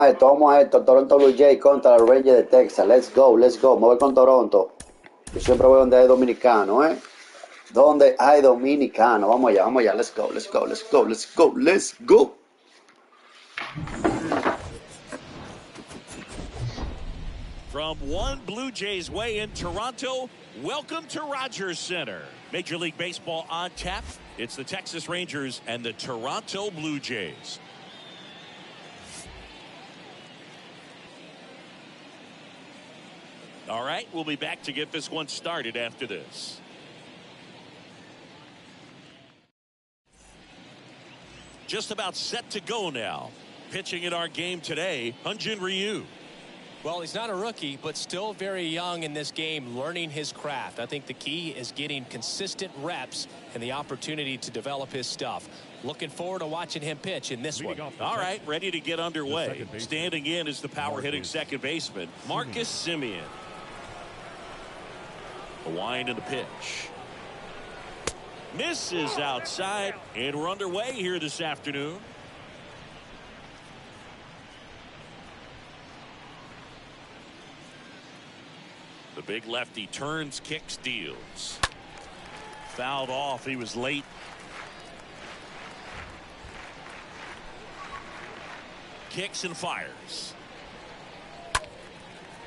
Vamos a esto, Toronto Blue Jays contra los Rangers de Texas. Let's go, let's go. Me voy con Toronto. Yo siempre voy donde hay dominicanos, ¿eh? Donde hay dominicanos. Vamos allá. Let's go, let's go, let's go, let's go, let's go. From one Blue Jays way in Toronto, welcome to Rogers Center. Major League Baseball on tap. It's the Texas Rangers and the Toronto Blue Jays. All right, we'll be back to get this one started after this. Just about set to go now. Pitching in our game today, Hyun-Jin Ryu. Well, he's not a rookie, but still very young in this game, learning his craft. I think the key is getting consistent reps and the opportunity to develop his stuff. Looking forward to watching him pitch in this one. All right, ready to get underway. Standing in is the power-hitting second baseman, Marcus Semien. A wind in the pitch. Misses outside, and we're underway here this afternoon. The big lefty turns, kicks, deals. Fouled off. He was late. Kicks and fires.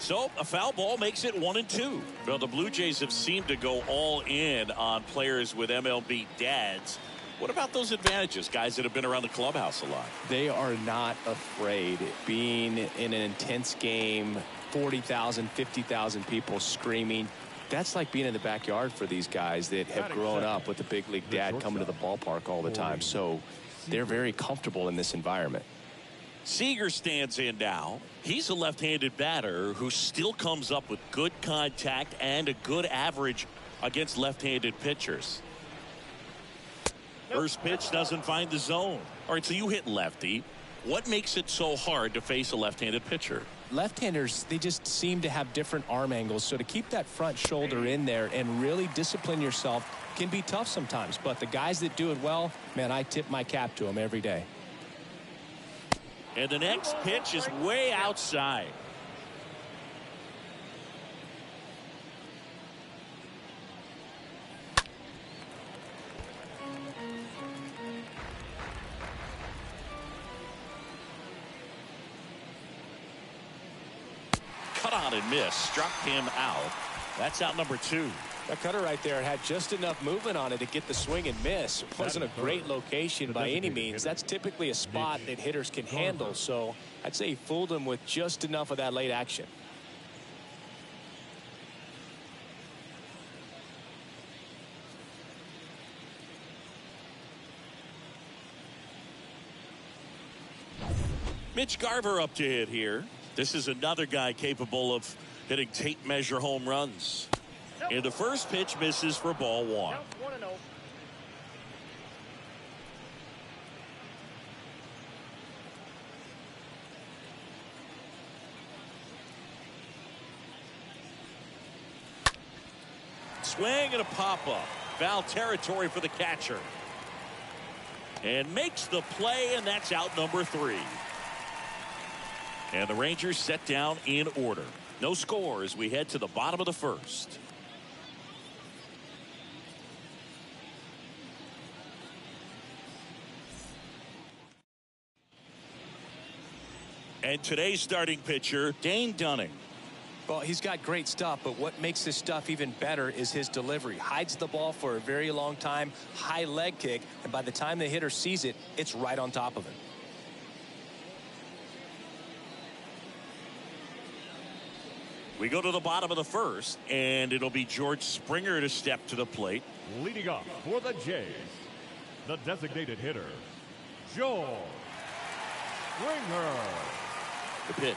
So a foul ball makes it 1-2. Well, the Blue Jays have seemed to go all in on players with MLB dads. What about those advantages, guys that have been around the clubhouse a lot? They are not afraid. Being in an intense game, 40,000, 50,000 people screaming. That's like being in the backyard for these guys that have grown up with the big league dad coming to the ballpark all the time. So they're very comfortable in this environment. Seager stands in now. He's a left-handed batter who still comes up with good contact and a good average against left-handed pitchers. First pitch doesn't find the zone. All right, so you hit lefty. What makes it so hard to face a left-handed pitcher? Left-handers, they just seem to have different arm angles. So to keep that front shoulder in there and really discipline yourself can be tough sometimes. But the guys that do it well, man, I tip my cap to them every day. And the next pitch is way outside. Cut on and miss. Struck him out. That's out number 2. That cutter right there had just enough movement on it to get the swing and miss. It wasn't a great location by any means. That's typically a spot that hitters can handle. So I'd say he fooled him with just enough of that late action. Mitch Garver up to hit here. This is another guy capable of hitting tape measure home runs. And the first pitch misses for ball 1. Swing and a pop-up. Foul territory for the catcher. And makes the play, and that's out number 3. And the Rangers set down in order. No score as we head to the bottom of the first. And today's starting pitcher, Dane Dunning. Well, he's got great stuff, but what makes this stuff even better is his delivery. Hides the ball for a very long time, high leg kick, and by the time the hitter sees it, it's right on top of him. We go to the bottom of the first, and it'll be George Springer to step to the plate. Leading off for the Jays, the designated hitter, George Springer. The pitch.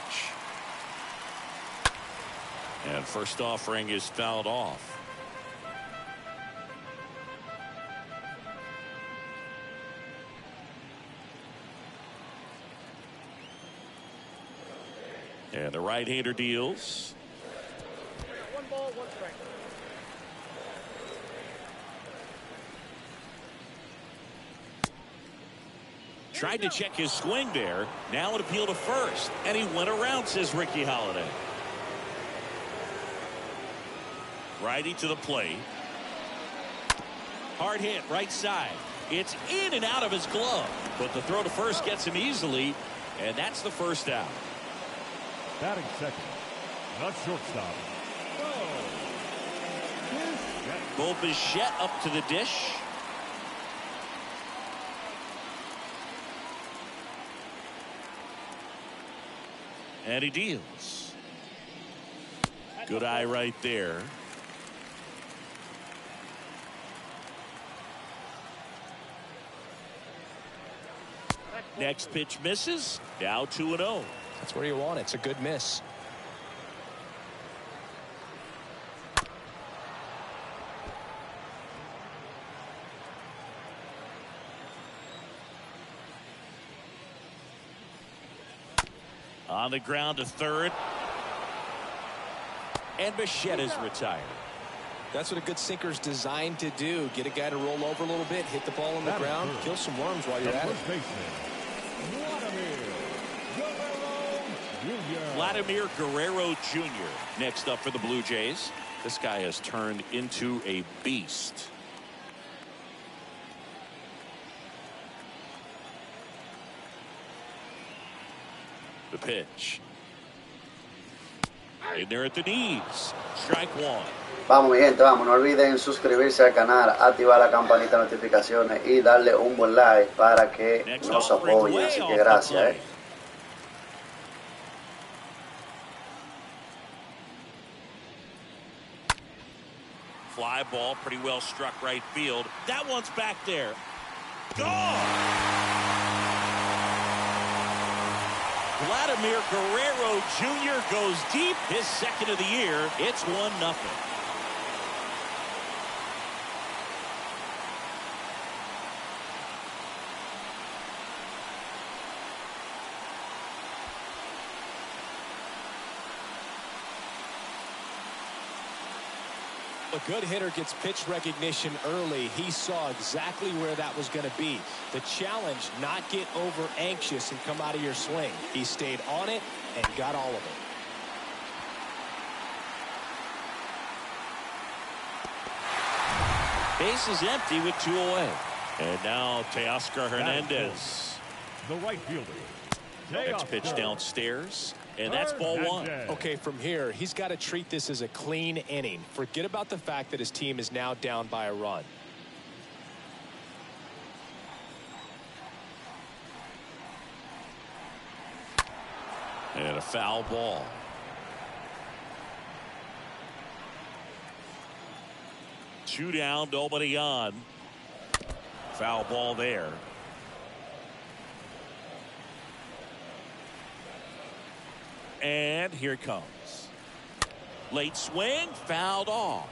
And first offering is fouled off. And the right-hander deals. 1 ball, 1 strike. Tried to check his swing there. Now an appeal to first. And he went around, says Ricky Holiday. Righty to the plate. Hard hit, right side. It's in and out of his glove. But the throw to first gets him easily. And that's the first out. Batting second, the shortstop. Bo Bichette up to the dish. And he deals. Good eye right there. Next pitch misses. Now 2-0. That's where you want it. It's a good miss. On the ground to third. And Bichette is retired. That's what a good sinker's designed to do. Get a guy to roll over a little bit, hit the ball on the ground, kill some worms while you're at it. Vladimir Guerrero Jr. next up for the Blue Jays. This guy has turned into a beast. The pitch. In there at the knees. Strike one. Vamos, mi gente, vamos. No olviden suscribirse al canal, activar la campanita de notificaciones y darle un buen like para que nos apoyen. Así que gracias. Fly ball, pretty well struck right field. That one's back there. Gone! Vladimir Guerrero Jr. goes deep, his second of the year. It's 1-0. A good hitter gets pitch recognition early. He saw exactly where that was going to be. The challenge, not get over anxious and come out of your swing. He stayed on it and got all of it. Base is empty with 2 away. And now Teoscar Hernandez. The right fielder. Next pitch downstairs. And that's ball one. Okay, from here, he's got to treat this as a clean inning. Forget about the fact that his team is now down by a run. And a foul ball. Two down, nobody on. Foul ball there. And here it comes. Late swing, fouled off.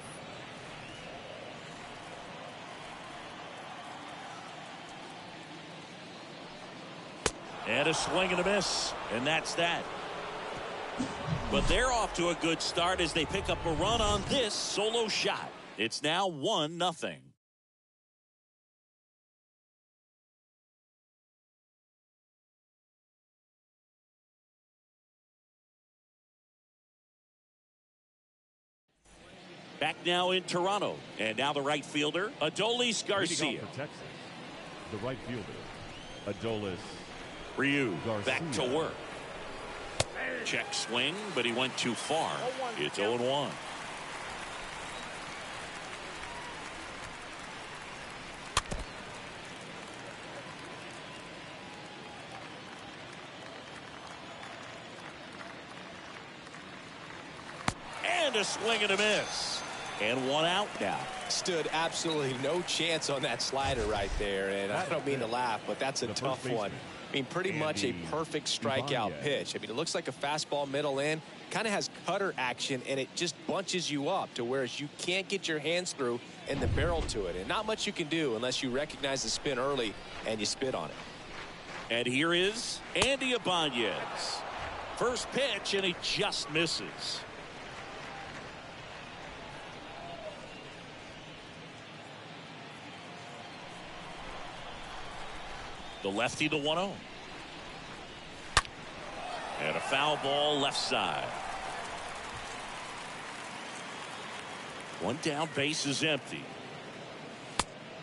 And a swing and a miss. And that's that. But they're off to a good start as they pick up a run on this solo shot. It's now 1-0. Back now in Toronto. And now the right fielder, Adolis Garcia. The right fielder, Adolis Ryu Garcia. back to work. Check swing, but he went too far. It's 0-1. And a swing and a miss. And one out now. Stood absolutely no chance on that slider right there. And I don't mean to laugh, but that's a tough one. I mean, pretty much a perfect strikeout pitch. I mean, it looks like a fastball middle in. Kind of has cutter action, and it just bunches you up to where you can't get your hands through and the barrel to it. And not much you can do unless you recognize the spin early and you spit on it. And here is Andy Ibanez. First pitch, and he just misses. The lefty to 1-0. And a foul ball left side. One down, base is empty.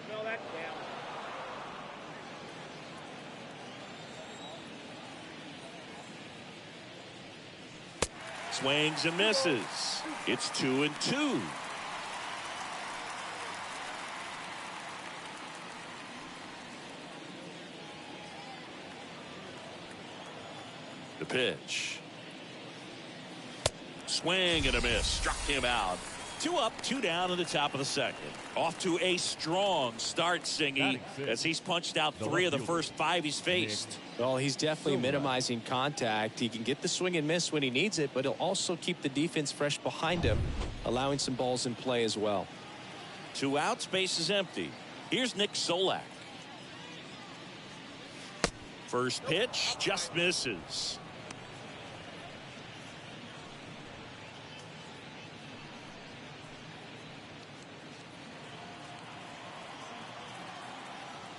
No, that's down. Swings and misses. It's 2-2. The pitch. Swing and a miss. Struck him out. 2 up, 2 down in the top of the second. Off to a strong start, Singy, as he's punched out 3 of the first 5 he's faced. Well, he's definitely minimizing contact. He can get the swing and miss when he needs it, but he'll also keep the defense fresh behind him, allowing some balls in play as well. 2 outs, base is empty. Here's Nick Solak. First pitch just misses.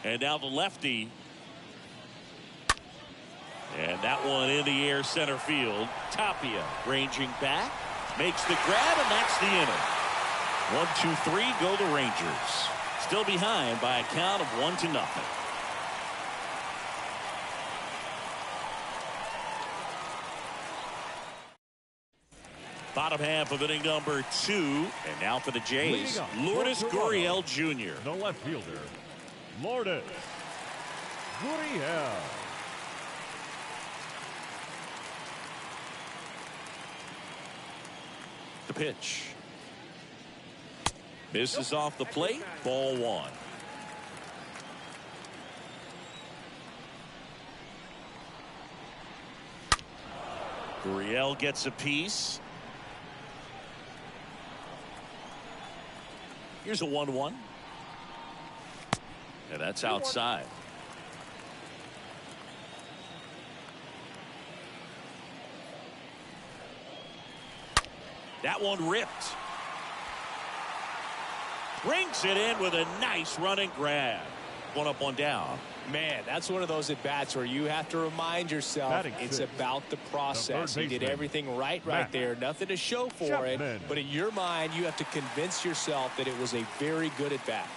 And now the lefty. And that one in the air center field. Tapia ranging back. Makes the grab, and that's the inning. 1-2-3 go the Rangers. Still behind by a count of 1-0. Bottom half of inning number 2. And now for the Jays, Lourdes Gurriel Jr. The left fielder, Lourdes Gurriel. The pitch. Misses off the plate. Ball 1. Gurriel gets a piece. Here's a 1-1. And that's outside. That one ripped. Brings it in with a nice running grab. 1 up, 1 down. Man, that's one of those at-bats where you have to remind yourself it's about the process. He did everything right there. Nothing to show for it. But in your mind, you have to convince yourself that it was a very good at-bat.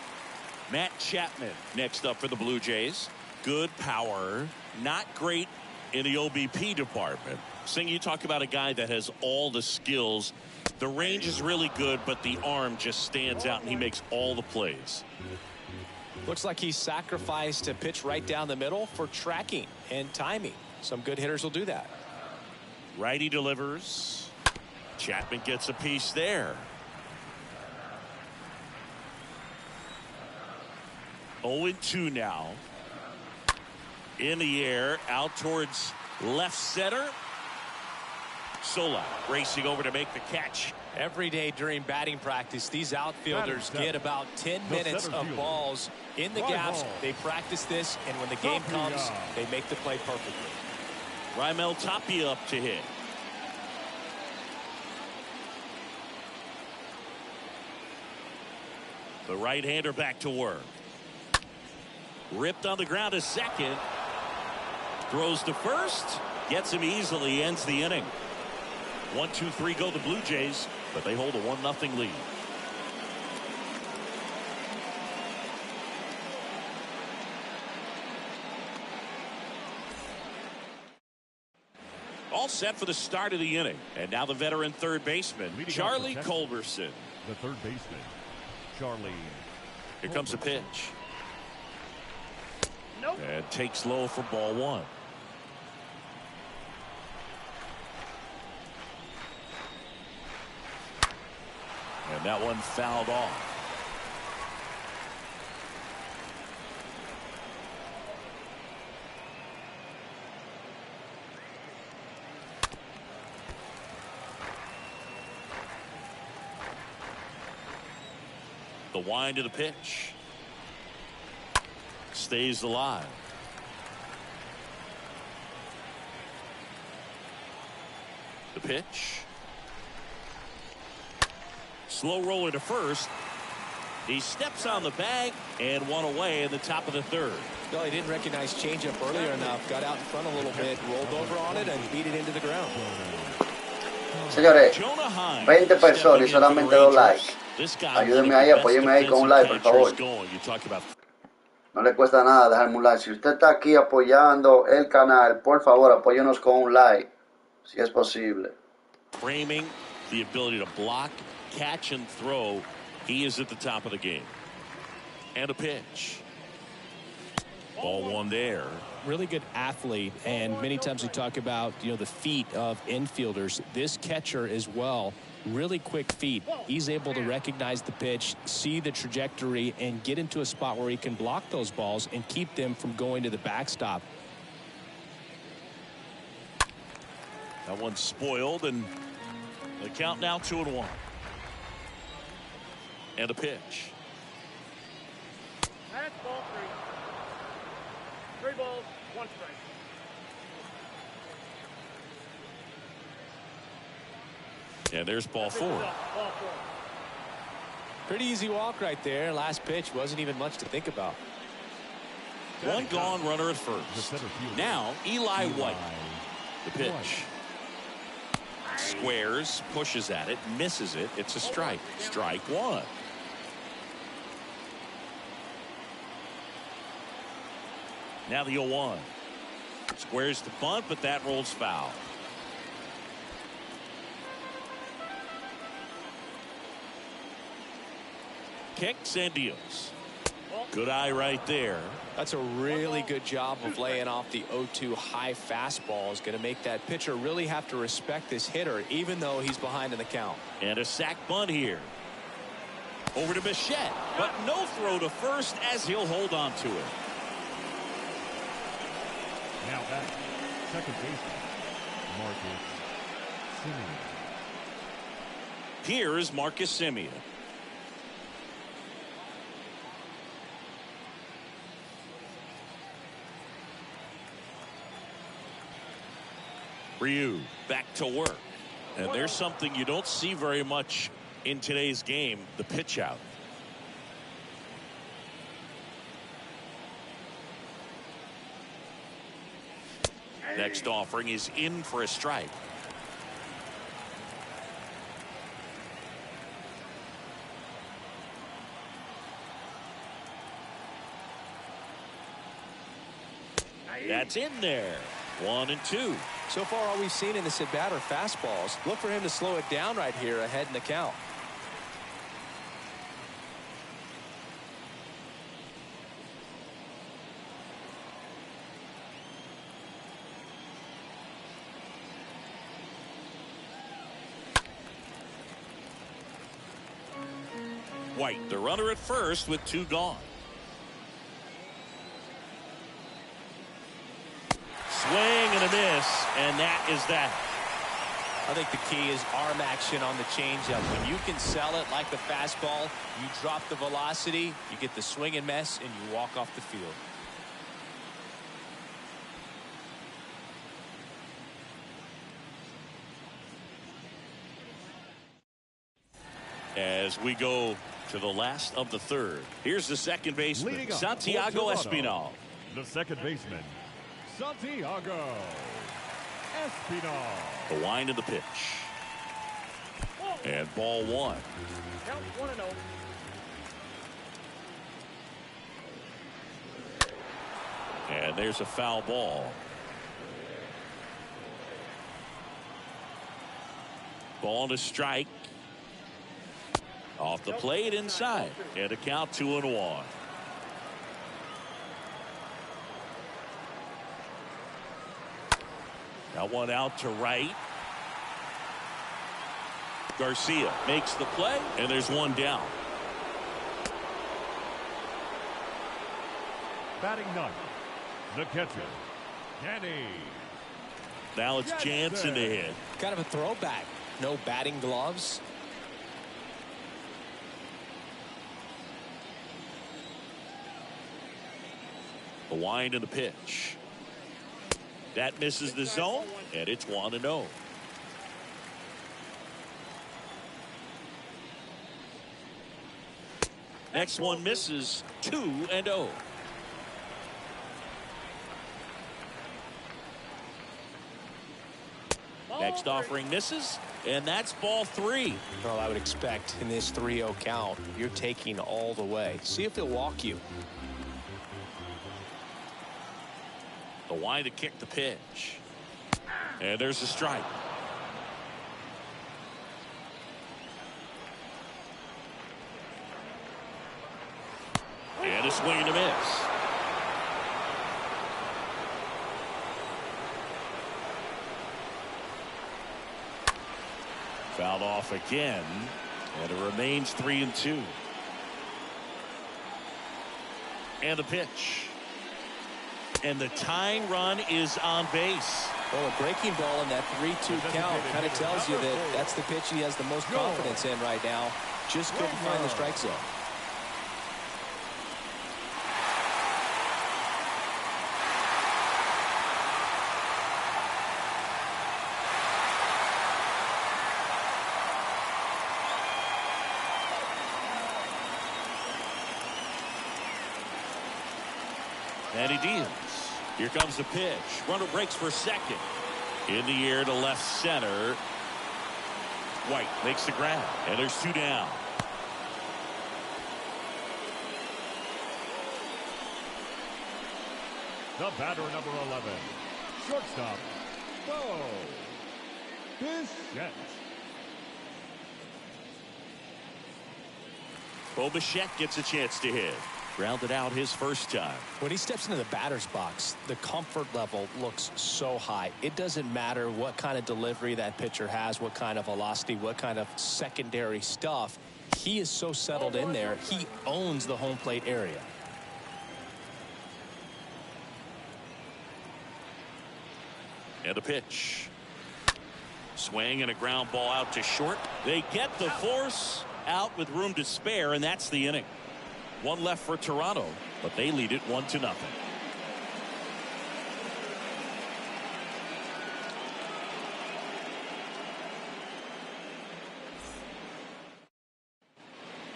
Matt Chapman next up for the Blue Jays. Good power. Not great in the OBP department. Sing, you talk about a guy that has all the skills. The range is really good, but the arm just stands out, and he makes all the plays. Looks like he sacrificed a pitch right down the middle for tracking and timing. Some good hitters will do that. Righty delivers. Chapman gets a piece there. 0-2 now. In the air, out towards left center. Solak racing over to make the catch. Every day during batting practice, these outfielders get about 10 minutes of balls in the gaps. They practice this, and when the game comes, they make the play perfectly. Raimel Tapia up to hit. The right-hander back to work. Ripped on the ground to second. Throws to first. Gets him easily. Ends the inning. 1-2-3 go the Blue Jays, but they hold a 1-0 lead. All set for the start of the inning. And now the veteran third baseman, Charlie Culberson. The third baseman, Charlie. Here comes the pitch. Nope. And takes low for ball 1. And that one fouled off. The wind of the pitch. Stays alive. The pitch. Slow roller to first. He steps on the bag and one away in the top of the third. No, he didn't recognize changeup earlier enough. Got out in front a little bit, rolled over on it, and beat it into the ground. Señores, 20 personas y solamente 2 likes. Ayúdenme ahí, apóyenme ahí con un like, por favor. No le cuesta nada dejarme un like. Si usted está aquí apoyando el canal, por favor, apóyenos con un like, si es posible. Framing, the ability to block, catch, and throw. He is at the top of the game. And a pitch. Ball one there. Really good athlete, and many times we talk about, you know, the feet of infielders. This catcher as well, really quick feet. He's able to recognize the pitch, see the trajectory, and get into a spot where he can block those balls and keep them from going to the backstop. That one's spoiled, and the count now 2-1. And a pitch. That's ball 3. 3 balls, 1 strike. And there's ball 4. Ball 4. Pretty easy walk right there. Last pitch wasn't even much to think about. One gone, runner at first. Now Eli White. The pitch. Squares, pushes at it, misses it. It's a strike. Strike 1. Now the 0-1. Squares the bunt, but that rolls foul. Kicks and deals. Good eye right there. That's a really good job of laying off the 0-2 high fastball. Is going to make that pitcher really have to respect this hitter, even though he's behind in the count. And a sac bunt here. Over to Bichette, but no throw to first as he'll hold on to it. Now back, second baseman, Marcus Semien. Here's Marcus Semien. Ryu back to work. And there's something you don't see very much in today's game, the pitch out. Next offering is in for a strike. That's in there. 1-2. So far, all we've seen in this at-bat are fastballs. Look for him to slow it down right here ahead in the count. White, the runner at first with 2 gone. Swing and a miss, and that is that. I think the key is arm action on the changeup. When you can sell it like the fastball, you drop the velocity, you get the swing and miss, and you walk off the field. As we go to the last of the third, here's the second baseman, Santiago Espinal. The second baseman, Santiago Espinal. The wind of the pitch. And ball 1. Count 1-0. And there's a foul ball. Ball to strike. Off the plate inside. And a count 2-1. That one out to right. Garcia makes the play, and there's one down. Batting ninth, the catcher, Danny. Now it's Jansen to hit. Kind of a throwback. No batting gloves. The wind of the pitch. That misses the zone, and it's 1-0. Next one misses. 2-0. Next offering misses, and that's ball 3. Well, I would expect in this 3-0 count, you're taking all the way. See if he'll walk you. The wind to kick the pitch. And there's a strike. And a swing and a miss. Fouled off again, and it remains 3-2. And the pitch. And the tying run is on base. Well, a breaking ball in that 3-2 count kind of tells you that that's the pitch he has the most confidence in right now. Just couldn't find the strike zone. And he deals. Here comes the pitch. Runner breaks for second. In the air to left center. White makes the grab. And there's 2 down. The batter, number 11, shortstop, Bo Bichette. Bo Bichette gets a chance to hit. Grounded out his first time. When he steps into the batter's box, the comfort level looks so high. It doesn't matter what kind of delivery that pitcher has, what kind of velocity, what kind of secondary stuff. He is so settled in there. He owns the home plate area. And a pitch. Swing and a ground ball out to short. They get the force out with room to spare, and that's the inning. One left for Toronto, but they lead it 1-0.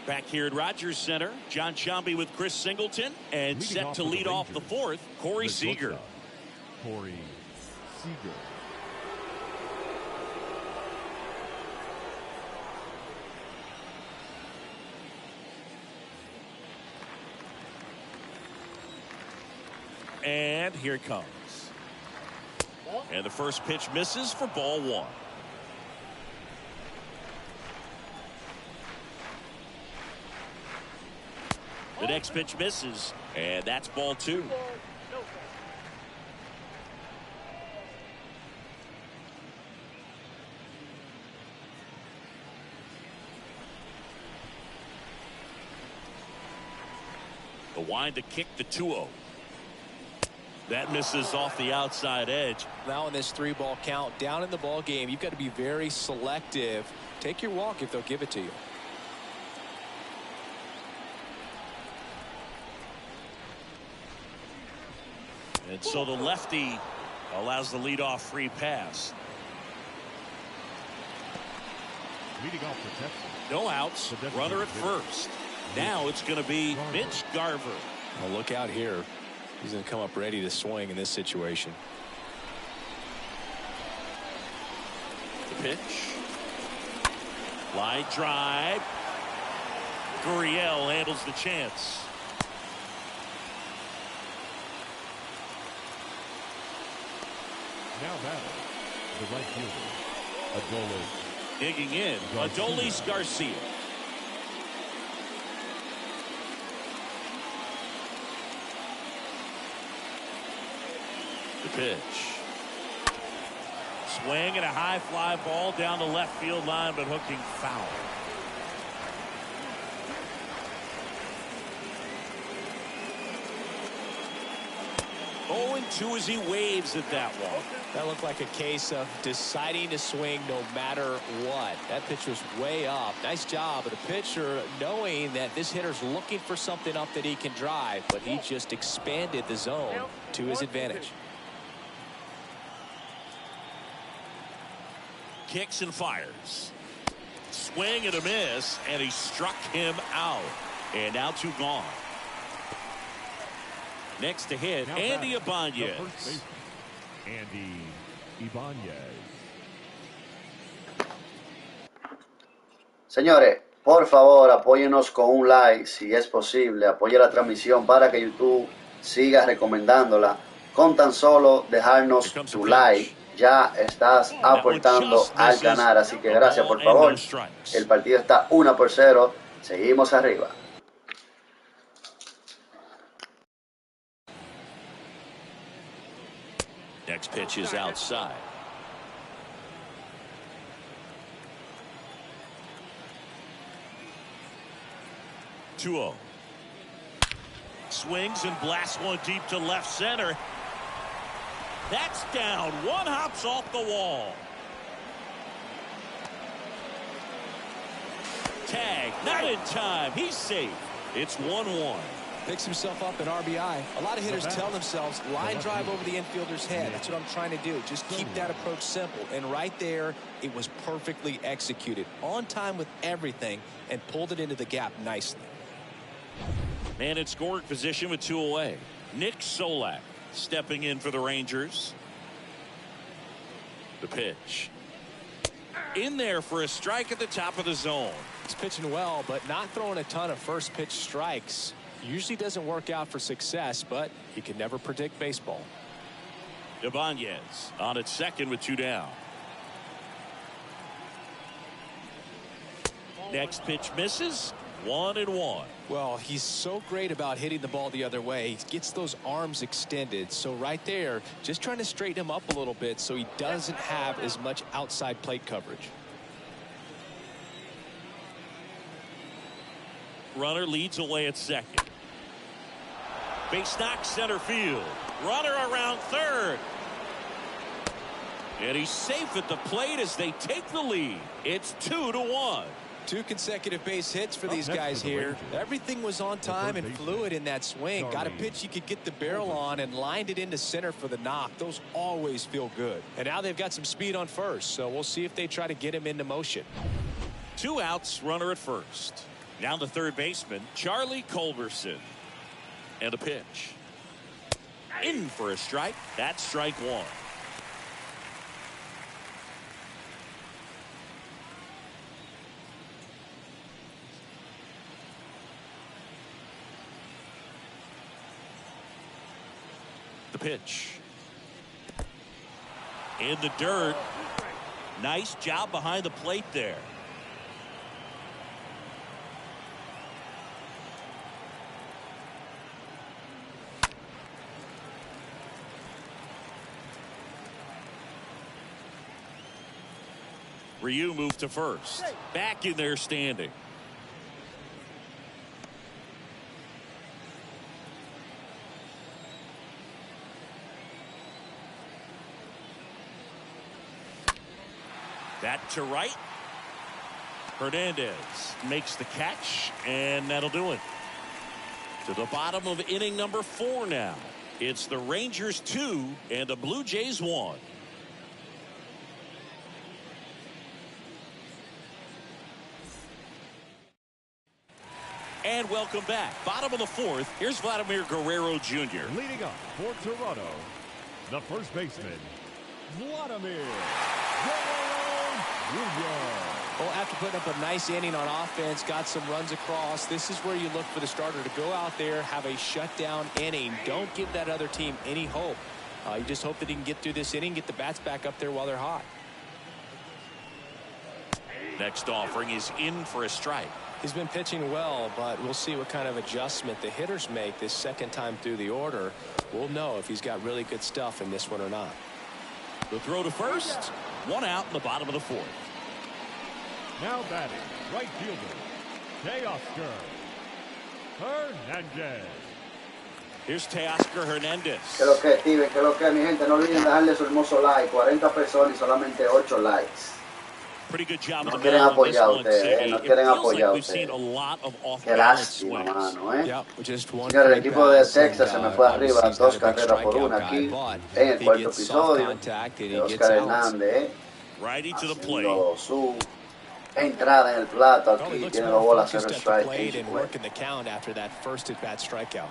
Back here at Rogers Center, John Sciambi with Chris Singleton, and Leading set off to for the lead off the Rangers, fourth, Corey the Seager. shortstop, Corey Seager. And here it comes. And the first pitch misses for ball 1. The next pitch misses, and that's ball 2. The wind to kick the 2-0. That misses off the outside edge. Now in this 3-ball count, down in the ball game, you've got to be very selective. Take your walk if they'll give it to you. And so the lefty allows the leadoff free pass. Leading off for Texas. No outs. Runner at first. Now it's going to be Mitch Garver. Well, look out here. He's going to come up ready to swing in this situation. The pitch. Line drive. Gurriel handles the chance. Now batting, the right fielder, Adolis. Digging in, Adolis Garcia. The pitch. Swing and a high fly ball down the left field line, but hooking foul. Oh, and 2 as he waves at that one. That looked like a case of deciding to swing no matter what. That pitch was way up. Nice job of the pitcher knowing that this hitter's looking for something up that he can drive, but he just expanded the zone to his advantage. Kicks and fires. Swing and a miss, and he struck him out. And now 2 gone. Next to hit, Now Andy batting, the Ibanez. first baseman, Andy Ibanez. Señores, por favor, apóyenos con un like, si es posible. Apoye la transmisión para que YouTube siga recomendándola. Con tan solo dejarnos tu like, ya estás aportando al canal. Así que gracias, por favor. El partido está 1-0. Seguimos arriba. Next pitch is outside. Two-0. Swings and blasts one deep to left center. That's down. One hops off the wall. Tag, not in time. He's safe. It's 1-1. Picks himself up at RBI. A lot of hitters tell themselves, line drive over the infielder's head. That's what I'm trying to do. Just keep that approach simple. And right there, it was perfectly executed. On time with everything, and pulled it into the gap nicely. Man in scoring position with 2 away. Nick Solak stepping in for the Rangers. The pitch. In there for a strike at the top of the zone. He's pitching well, but not throwing a ton of first pitch strikes. Usually doesn't work out for success, but you can never predict baseball. Ibanez on at second with 2 down. Next pitch misses. 1-1. Well, he's so great about hitting the ball the other way. He gets those arms extended. So right there, just trying to straighten him up a little bit so he doesn't have as much outside plate coverage. Runner leads away at second. Base knock center field. Runner around third. And he's safe at the plate as they take the lead. It's 2-1. 2 consecutive base hits for these guys here. Everything was on time and fluid in that swing. Got a pitch you could get the barrel on and lined it into center for the knock. Those always feel good. And now they've got some speed on first, so we'll see if they try to get him into motion. 2 outs, runner at first. Now the third baseman, Charlie Culberson. And a pitch. In for a strike. That's strike 1. The pitch. In the dirt. Nice job behind the plate there. Ryu moved to first. Back in there standing. That to right. Hernandez makes the catch, and that'll do it. To the bottom of inning number 4 now. It's the Rangers 2 and the Blue Jays 1. And welcome back. Bottom of the 4th. Here's Vladimir Guerrero Jr. Leading up for Toronto, the first baseman, Vladimir Guerrero Jr. Well, after putting up a nice inning on offense, got some runs across, this is where you look for the starter to go out there, have a shutdown inning. Don't give that other team any hope. You just hope that he can get through this inning, get the bats back up there while they're hot. Next offering is in for a strike. He's been pitching well, but we'll see what kind of adjustment the hitters make this second time through the order. We'll know if he's got really good stuff in this one or not. The throw to first. 1 out in the bottom of the 4th. Now batting, right fielder, Teoscar Hernandez. Here's Teoscar Hernandez. Que lo que, Steven, que lo que, mi gente, no olviden darle su hermoso like. 40 personas y solamente 8 likes. Pretty good job No of the quieren mound in this apoyar one, ustedes, Siggy. no It quieren feels apoyar like we've seen a ustedes. lot of Qué off-balance lástima, swings. mano, ¿eh? Yep, just one Señores, el great equipo de pass, Texas se and, me fue arriba, obviously 2 he's got a big carreras por strikeout 1 guy, aquí but en el he cuarto gets soft episodio contact and de he gets Oscar outs. Hernández, Righty to the plate. haciendo su entrada en el plato Well, he aquí. looks Tiene more la bola, focused 0 at the strike. plate and working the count after that first at-bat strikeout.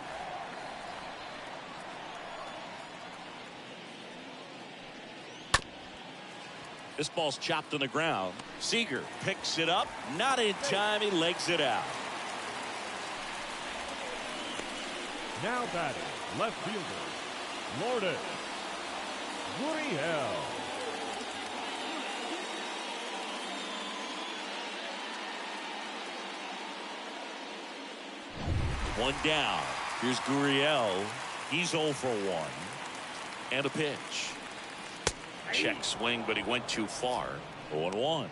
This ball's chopped on the ground. Seager picks it up. Not in time. He legs it out. Now batting, left fielder, Lourdes Gurriel. One down. Here's Gurriel. He's 0 for 1. And a pitch. Check swing, but he went too far. 0-1.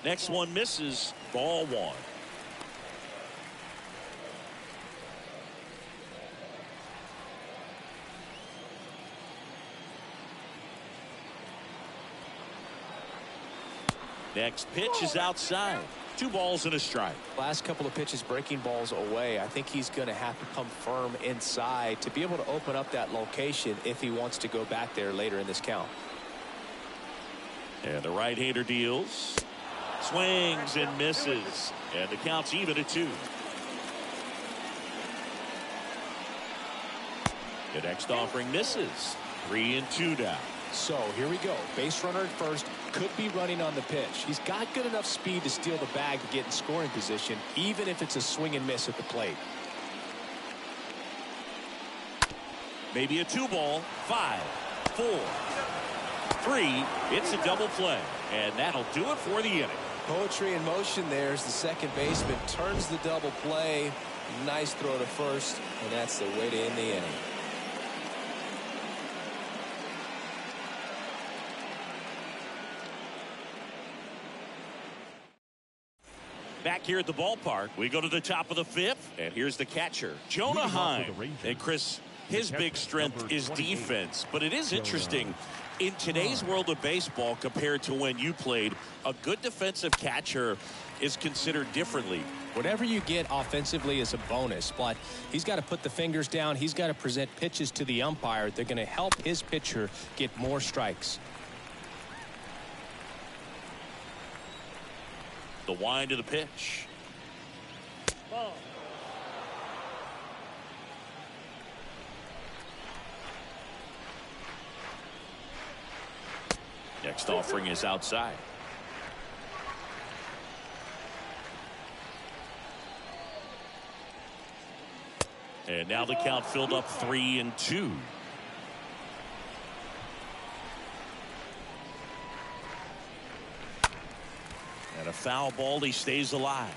Next one misses. Ball 1. Next pitch is outside. 2 balls and a strike. Last couple of pitches breaking balls away. I think he's going to have to come firm inside to be able to open up that location if he wants to go back there later in this count. And the right-hander deals. Swings and misses. And the count's even at 2. The next offering misses. 3 and 2 down. So here we go. Base runner at first. Could be running on the pitch. He's got good enough speed to steal the bag to get in scoring position, even if it's a swing and miss at the plate. Maybe a 2-ball. 5, 4, 3. It's a double play. And that'll do it for the inning. Poetry in motion there as the second baseman turns the double play. Nice throw to first, and that's the way to end the inning. Back here at the ballpark, we go to the top of the 5th, and here's the catcher, Jonah Heim. And Chris, his big strength is defense, but it is interesting. In today's world of baseball, compared to when you played, a good defensive catcher is considered differently. Whatever you get offensively is a bonus, but he's got to put the fingers down. He's got to present pitches to the umpire. They're going to help his pitcher get more strikes. The wind of the pitch. Ball. Next offering is outside. And now the count filled up 3 and 2. And a foul ball. He stays alive.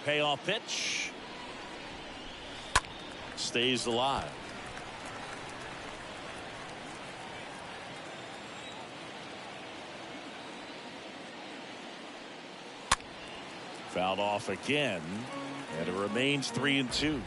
Payoff pitch. Stays alive. Fouled off again, and it remains 3 and 2.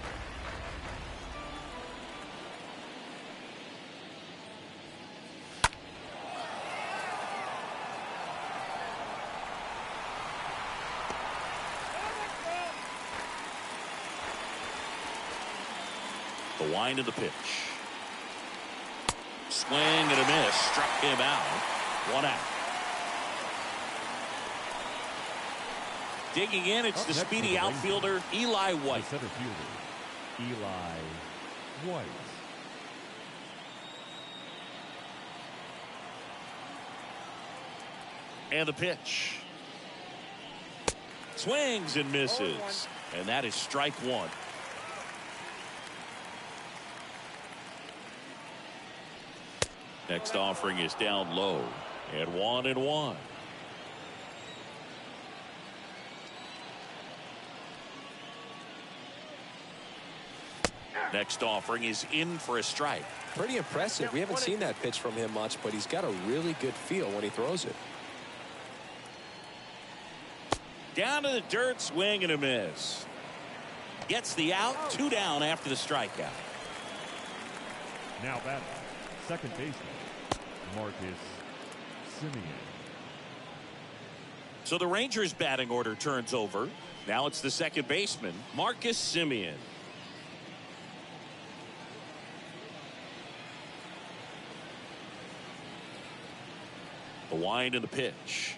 The wind of the pitch. Swing and a miss. Struck him out. 1 out. Digging in, it's the speedy outfielder, Eli White. Center fielder, Eli White. And the pitch. Swings and misses. And that is strike 1. Next offering is down low. And 1-1. Next offering is in for a strike. Pretty impressive. We haven't seen that pitch from him much, but he's got a really good feel when he throws it. Down to the dirt, swing and a miss. Gets the out, 2 down after the strikeout. Now batting, second baseman, Marcus Semien. So the Rangers batting order turns over. Now it's the second baseman, Marcus Semien. The wind and the pitch.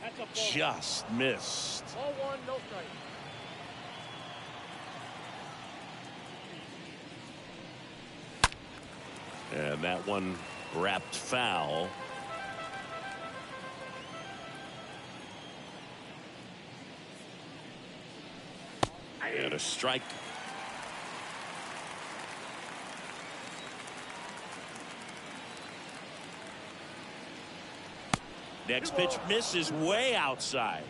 That's a ball. Just missed. Ball one, no strike. And that one wrapped foul. And a strike. Next pitch misses way outside.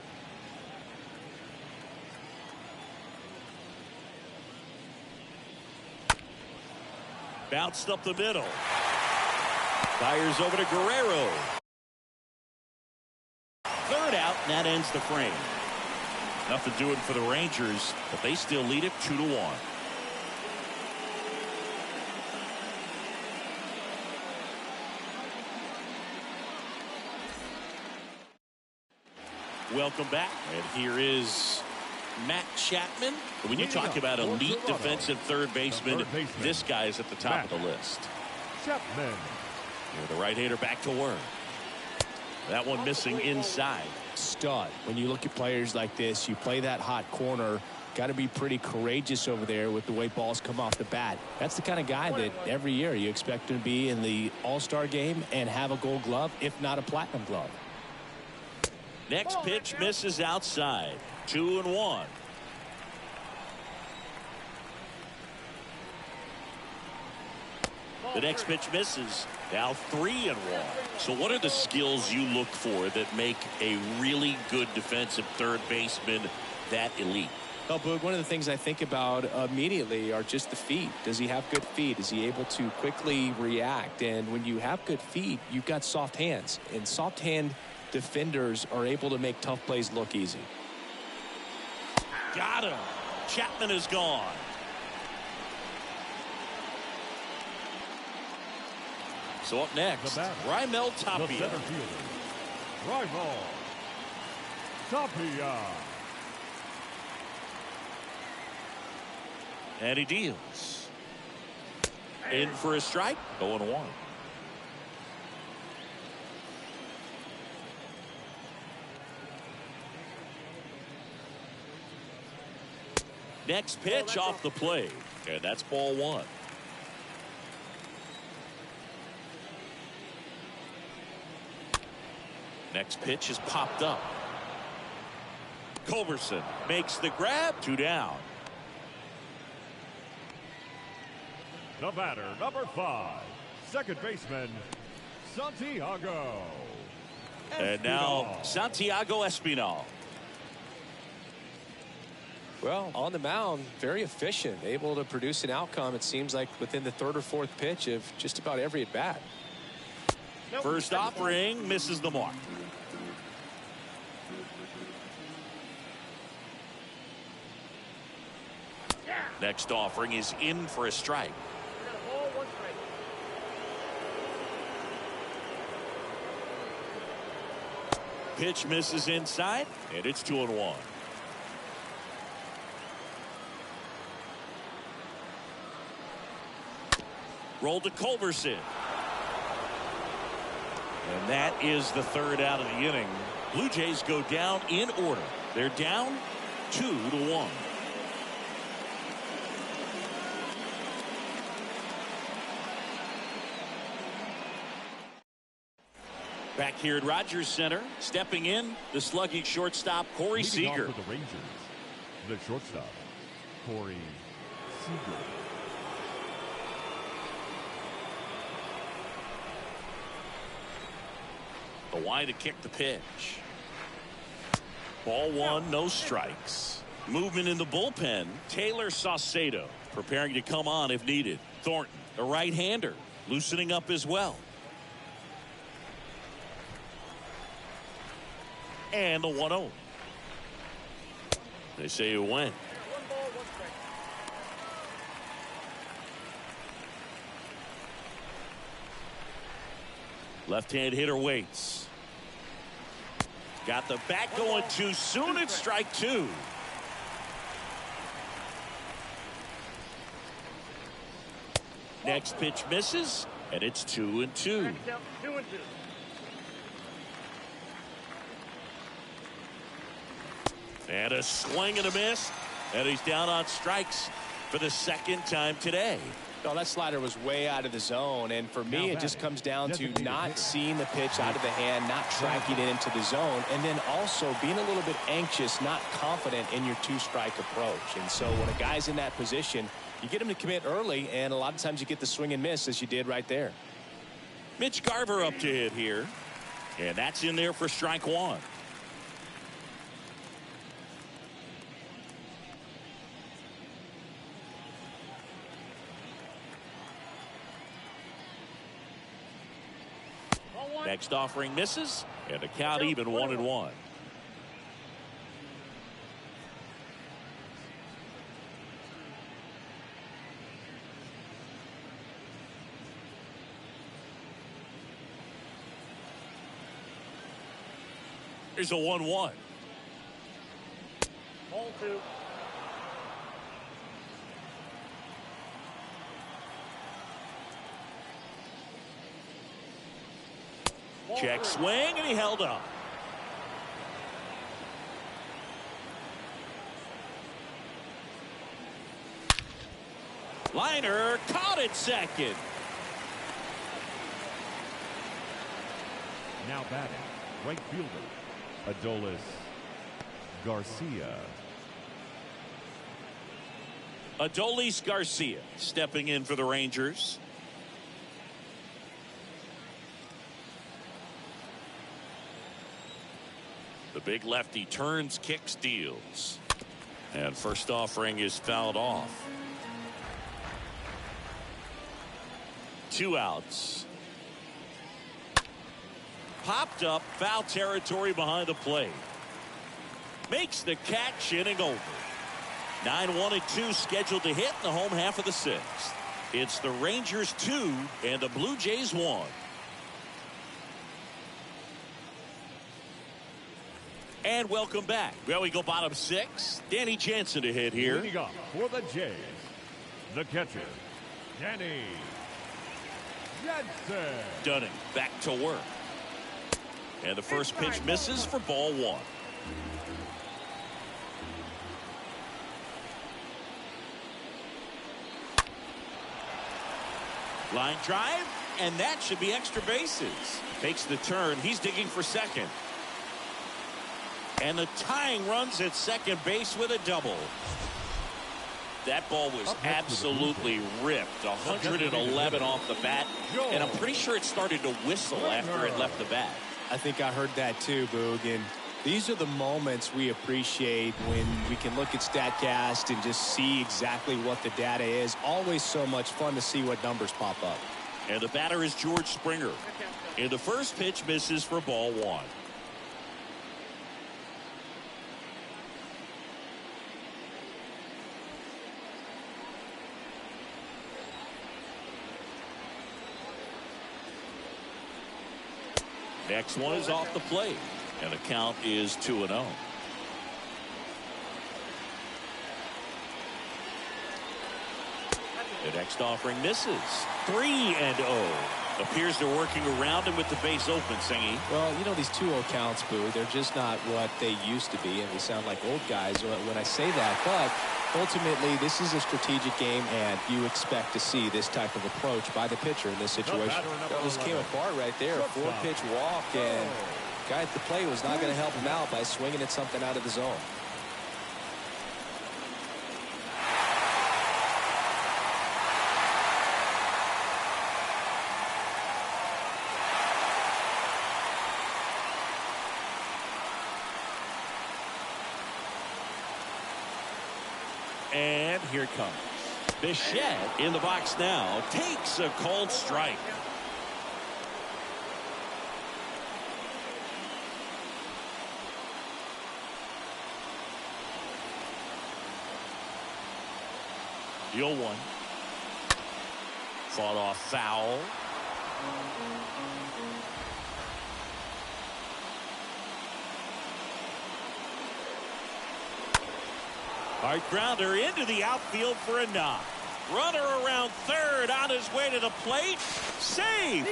Bounced up the middle. Fires over to Guerrero. Third out, and that ends the frame. Nothing doing for the Rangers, but they still lead it 2-1. Welcome back, and here is Matt Chapman. When you talk about elite defensive third baseman, this guy is at the top of the list. Chapman. The right-hander back to work. That one missing inside. Stud. When you look at players like this, you play that hot corner. Got to be pretty courageous over there with the way balls come off the bat. That's the kind of guy that every year you expect him to be in the All-Star game and have a Gold Glove, if not a Platinum Glove. Next pitch misses outside. 2-1. The next pitch misses. Now 3-1. So what are the skills you look for that make a really good defensive third baseman that elite? Well, Boog, one of the things I think about immediately are just the feet. Does he have good feet? Is he able to quickly react? And when you have good feet, you've got soft hands. And soft hand defenders are able to make tough plays look easy. Got him. Chapman is gone. So up next, Raimel The Tapia. center fielder, Raimel Tapia. And he deals. In for a strike. 0-1. Next pitch off the plate. And that's ball one. Next pitch is popped up. Culberson makes the grab. 2 down. The batter, number 5, second baseman, Santiago. And now Espinal. Santiago Espinal. Well, on the mound, very efficient, able to produce an outcome, it seems like, within the third or fourth pitch of just about every at bat. First offering misses the mark. Next offering is in for a strike. Ball one strike. Pitch misses inside, and it's 2-1. Rolled to Culberson. And that is the third out of the inning. Blue Jays go down in order. They're down 2-1. Back here at Rogers Center, stepping in, the slugging shortstop, Corey Leading Seager. off for the Rangers, the shortstop, Corey Seager. The wide to kick the pitch. Ball one, no strikes. Movement in the bullpen. Taylor Saucedo preparing to come on if needed. Thornton, a right-hander, loosening up as well. And the 1-0. They say it went. 1 ball, 1 strike. Left-hand hitter waits. Got the bat going too soon. It's strike two. Next pitch misses, and it's 2-2. 2-2. And a swing and a miss, and he's down on strikes for the second time today. No, that slider was way out of the zone, and for me, it just comes down to not seeing the pitch out of the hand, not tracking it into the zone, and then also being a little bit anxious, not confident in your two-strike approach. And so when a guy's in that position, you get him to commit early, and a lot of times you get the swing and miss, as you did right there. Mitch Garver up to hit here, and that's in there for strike one. Next offering misses, and the count even 1-1. Here's a 1-1. Ball two. Check swing, and he held up. Liner caught at second. Now batting, right fielder, Adolis Garcia. Adolis Garcia stepping in for the Rangers. The big lefty turns, kicks, deals. And first offering is fouled off. 2 outs. Popped up, foul territory behind the plate. Makes the catch, inning over. 9-1-2 scheduled to hit in the home half of the 6th. It's the Rangers 2 and the Blue Jays 1. And welcome back. Well, we go bottom 6. Danny Jansen to hit here. Leading up for the Jays, the catcher, Danny Jansen. Dunning back to work. And the first pitch misses for ball 1. Line drive, and that should be extra bases. Takes the turn. He's digging for second. And the tying runs at second base with a double. That ball was absolutely ripped. 111 off the bat. And I'm pretty sure it started to whistle after it left the bat. I think I heard that too, Boog. And these are the moments we appreciate when we can look at StatCast and just see exactly what the data is. Always so much fun to see what numbers pop up. And the batter is George Springer. And the first pitch misses for ball 1. Next one is off the plate, and the count is 2-0. The next offering misses. 3-0. Appears they're working around him with the base open, Singy. Well, you know, these 2-0 counts, Boo, they're just not what they used to be, and we sound like old guys when I say that. But ultimately, this is a strategic game, and you expect to see this type of approach by the pitcher in this situation. That just came apart right there. A 4-pitch walk, and the guy at the plate was not going to help him out by swinging at something out of the zone. And here it comes. Bichette in the box now takes a called strike. The 0-1. Fought off foul. All right, grounder into the outfield for a knock. Runner around third on his way to the plate. Save!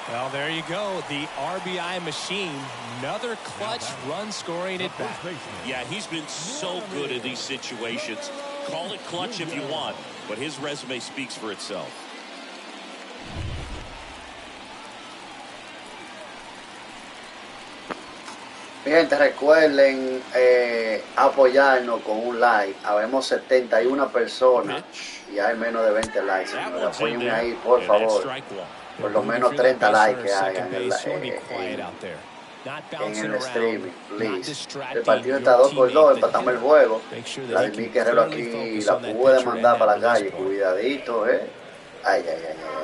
Well, there you go. The RBI machine. Another clutch run scoring at bat. Yeah, he's been so good in these situations. Call it clutch if you want, but his resume speaks for itself. Mi gente, recuerden apoyarnos con un like. Habemos 71 personas y hay menos de 20 likes. Apóyenme ahí, por favor. Por lo menos 30 likes que hagan en el streaming, please. El partido está 2-2, empatamos el juego. La de mi Guerrero aquí la pude mandar para la calle. Cuidadito, Ay.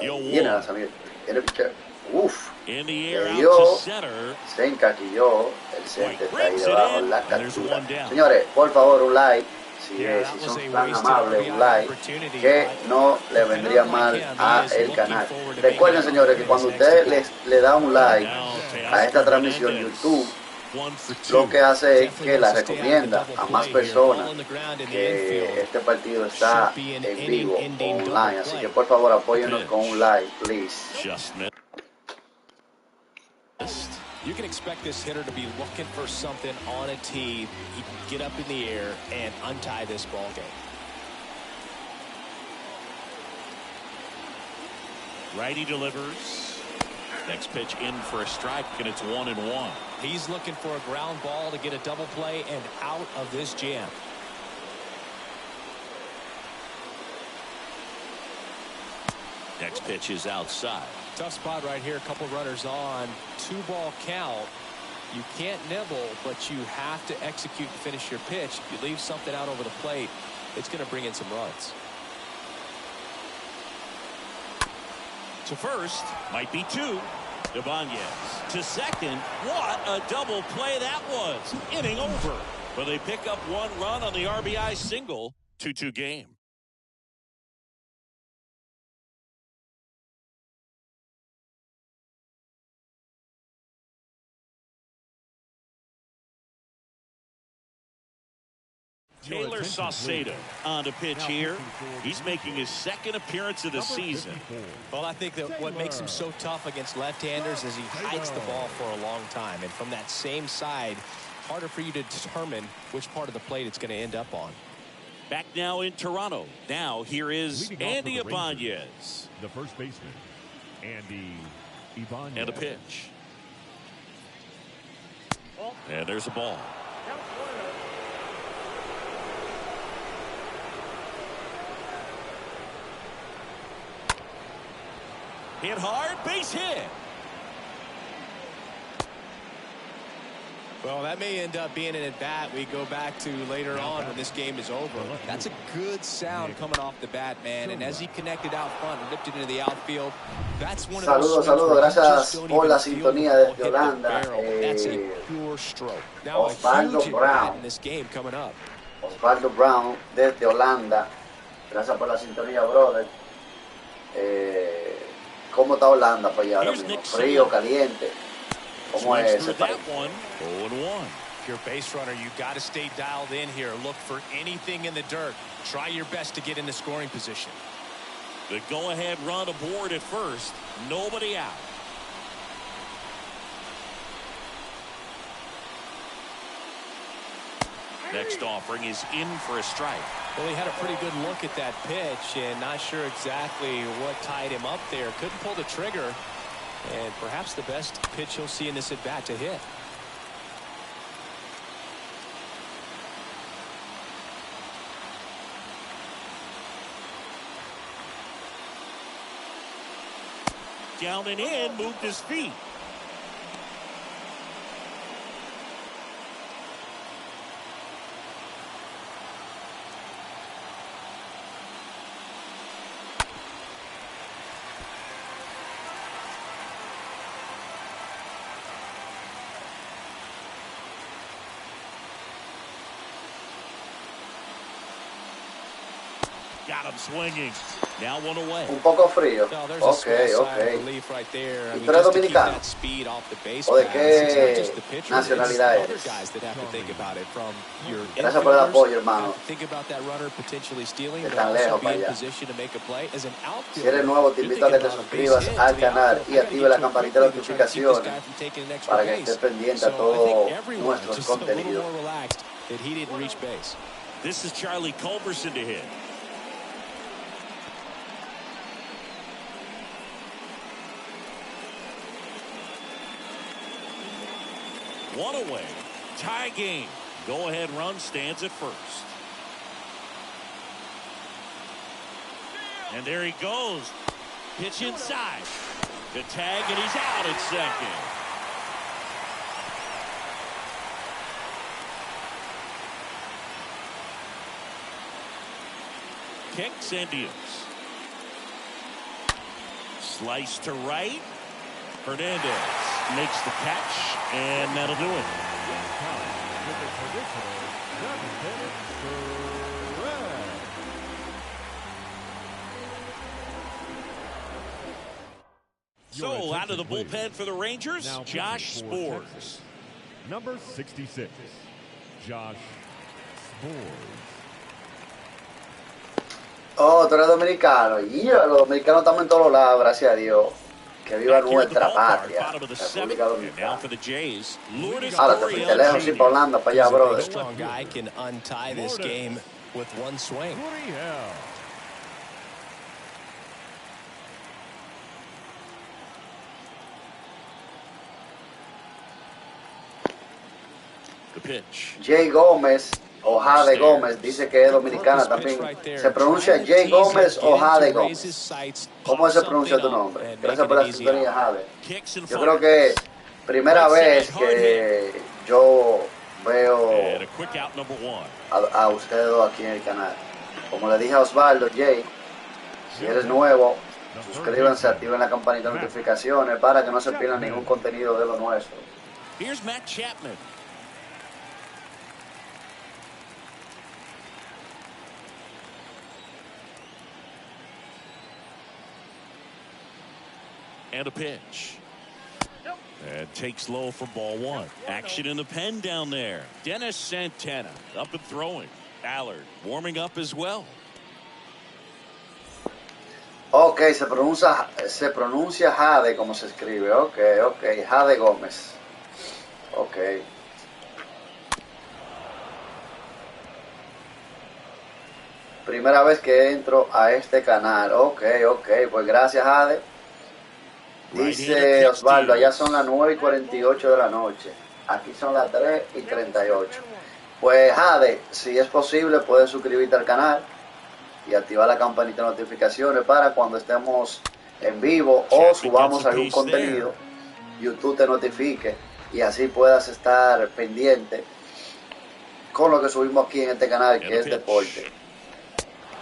Viene a salir. Viene el pitcher. Uf. Le dio, se encaquilló. El center está ahí debajo en la captura. Señores, por favor, un like. Si son tan amables, un like, que no le vendría mal a el canal. Recuerden, señores, que cuando usted le da un like a esta transmisión, YouTube lo que hace es que la recomienda a más personas que este partido está en vivo, online. Así que por favor, apóyennos con un like, please. You can expect this hitter to be looking for something on a tee. He can get up in the air and untie this ball game. Righty delivers. Next pitch in for a strike, and it's 1-1. He's looking for a ground ball to get a double play and out of this jam. Next pitch is outside. Tough spot right here. A couple runners on. 2-ball count. You can't nibble, but you have to execute and finish your pitch. If you leave something out over the plate, it's going to bring in some runs. To first, might be two. Ibanez to second. What a double play that was. Inning over. But they pick up one run on the RBI single. 2-2 game. Taylor Saucedo on to pitch here. He's making his second appearance of the season. Well, I think that what makes him so tough against left-handers is he hikes the ball for a long time. And from that same side, harder for you to determine which part of the plate it's going to end up on. Back now in Toronto. Now here is Andy Ibanez. The first baseman, Andy Ibanez. And a pitch. And there's a ball. Hit hard, base hit. Well, that may end up being an at-bat we go back to later on when this game is over. That's a good sound coming off the bat, man. And as he connected out front and ripped it into the outfield, that's one of those. Saludos, gracias por la sintonía desde Holanda. That's a pure stroke. Now Osvaldo a huge Brown in this game coming up. Osvaldo Brown desde Holanda. Gracias por la sintonía, brother. ¿Cómo está Holanda para allá ahora mismo? ¿Frío, caliente? ¿Cómo es ese país? 0-1. If you're a base runner, you got to stay dialed in here. Look for anything in the dirt. Try your best to get in the scoring position. The go-ahead run aboard at first. Nobody out. Next offering is in for a strike. Well, he had a pretty good look at that pitch and not sure exactly what tied him up there. Couldn't pull the trigger. And perhaps the best pitch he'll see in this at-bat to hit. Down and in, moved his feet. Got him swinging. Now one away. Un poco frío. No, there's a small sigh of Ok. relief right there. I ¿Y mean, tú eres just to keep dominicano? that speed off the base ¿O de paths, it's not qué just the pitcher, nacionalidad it's eres? other guys that have to think about it. From your Gracias por el infielders, apoyo, hermano. have to think about that runner potentially stealing, De but tan also lejos be para in allá. position to make a play. As an Si eres outfielder, nuevo, te you're invito a que thinking te about a base suscribas hit al to the canal outfield. y I gotta active get la to it campanita de quickly to try to keep this notificaciones guy from taking an extra para que base. estés pendiente So a I todo think everyone nuestro just a little contenido. more relaxed that he didn't reach base. This is Charlie Culberson to hit. One away. Tie game. Go ahead run stands at first. And there he goes. Pitch inside. The tag, and he's out at second. Kicks and deals. Slice to right. Hernandez makes the catch, and that'll do it. With a traditional 7th inning spread. So out of the bullpen for the Rangers, Now Josh pitching for Sborz. Texas, number 66, Josh Sborz. Oh, tú eres dominicano. Y los dominicanos estamos en todos lados, gracias a Dios. Que viva Back here at the nuestra ballpark, patria, bottom of the seventh, República and now Dominicana. for the Jays, Lourdes Ahora te fuiste lejos, sí, para Holanda, para allá, A big, brother. strong guy can untie this game with one swing. Gurriel. The pitch. Jay Gómez o Jade Gómez dice que es dominicana también. ¿Se pronuncia Jay Gómez o Jade Gómez? ¿Cómo se pronuncia tu nombre? Gracias por la sintonía, Jade. Yo creo que primera vez que yo veo And a quick out number one. a ustedes dos aquí en el canal. Como le dije a Osvaldo, Jay, si eres nuevo, suscríbanse, activen la campanita de notificaciones para que no se pierdan ningún contenido de lo nuestro. Here's Matt Chapman. And a pitch. And takes low for ball one. Action in the pen down there. Dennis Santana up and throwing. Allard warming up as well. Ok, se pronuncia Jade como se escribe. Ok, Jade Gómez. Ok. Primera vez que entro a este canal. Ok, pues gracias, Jade. Dice Osvaldo, allá son las 9:48 de la noche. Aquí son las 3:38. Pues Jade, si es posible, puedes suscribirte al canal y activar la campanita de notificaciones para cuando estemos en vivo o subamos algún contenido, YouTube te notifique y así puedas estar pendiente con lo que subimos aquí en este canal, que es deporte.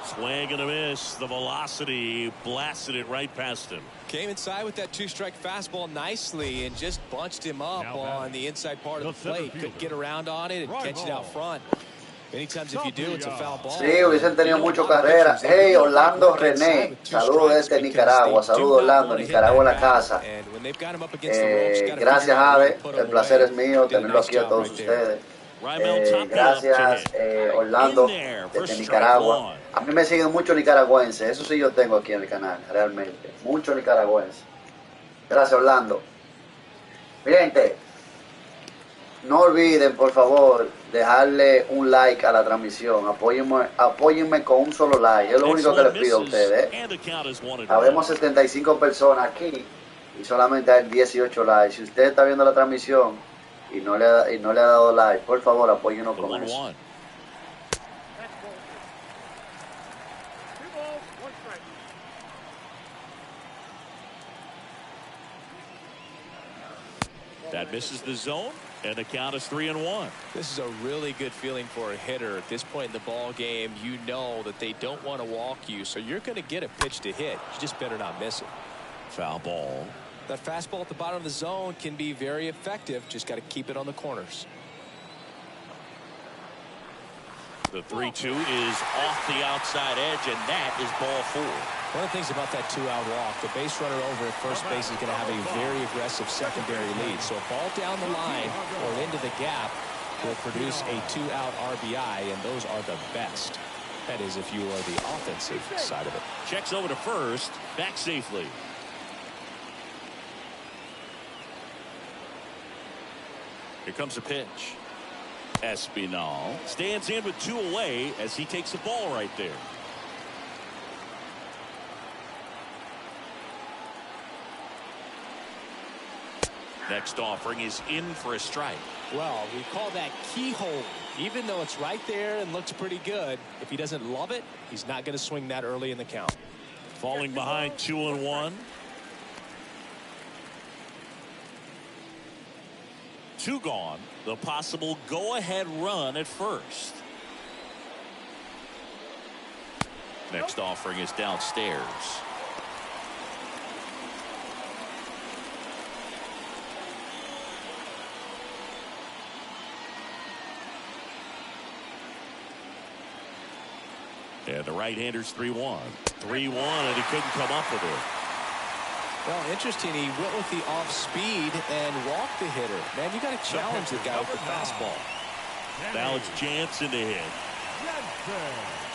Swing and a miss. The velocity blasted it right past him. Came inside with that two-strike fastball nicely and just bunched him up on the inside part of the plate. Couldn't get around on it and catch it out front. Many times if you do, it's a foul ball. Sí, hubiesen tenido mucho carrera. Hey, Orlando René, saludos desde Nicaragua. Saludos, Orlando, Nicaragua en la casa. Gracias, Jade. El placer es mío tenerlo aquí a todos ustedes. Gracias, Orlando, desde Nicaragua. A mí me siguen muchos nicaragüenses. Eso sí yo tengo aquí en el canal, realmente. Muchos nicaragüenses. Gracias, Orlando. Mi gente, no olviden, por favor, dejarle un like a la transmisión. Apóyenme con un solo like. Es lo único que les pido a ustedes. Habemos 75 personas aquí y solamente hay 18 likes. Si usted está viendo la transmisión y no le ha dado like, por favor, apóyennos con eso. That misses the zone, and the count is 3-1. This is a really good feeling for a hitter at this point in the ball game. You know that they don't want to walk you, so you're going to get a pitch to hit. You just better not miss it. Foul ball. That fastball at the bottom of the zone can be very effective. Just got to keep it on the corners. The 3-2 is off the outside edge, and that is ball 4. One of the things about that 2-out walk, the base runner over at first base is going to have a very aggressive secondary lead. So a ball down the line or into the gap will produce a 2-out RBI, and those are the best. That is if you are the offensive side of it. Checks over to first, back safely. Here comes a pitch. Espinal stands in with 2 away as he takes the ball right there. Next offering is in for a strike. Well, we call that keyhole. Even though it's right there and looks pretty good, if he doesn't love it, he's not going to swing that early in the count. Falling behind 2-1. 2 gone. The possible go-ahead run at first. Next offering is downstairs. And the right-hander's 3-1. 3-1, and he couldn't come up with it. Well, interesting. He went with the off speed and walked the hitter. Man, you got to challenge the guy with the fastball. Now it's Jansen to hit.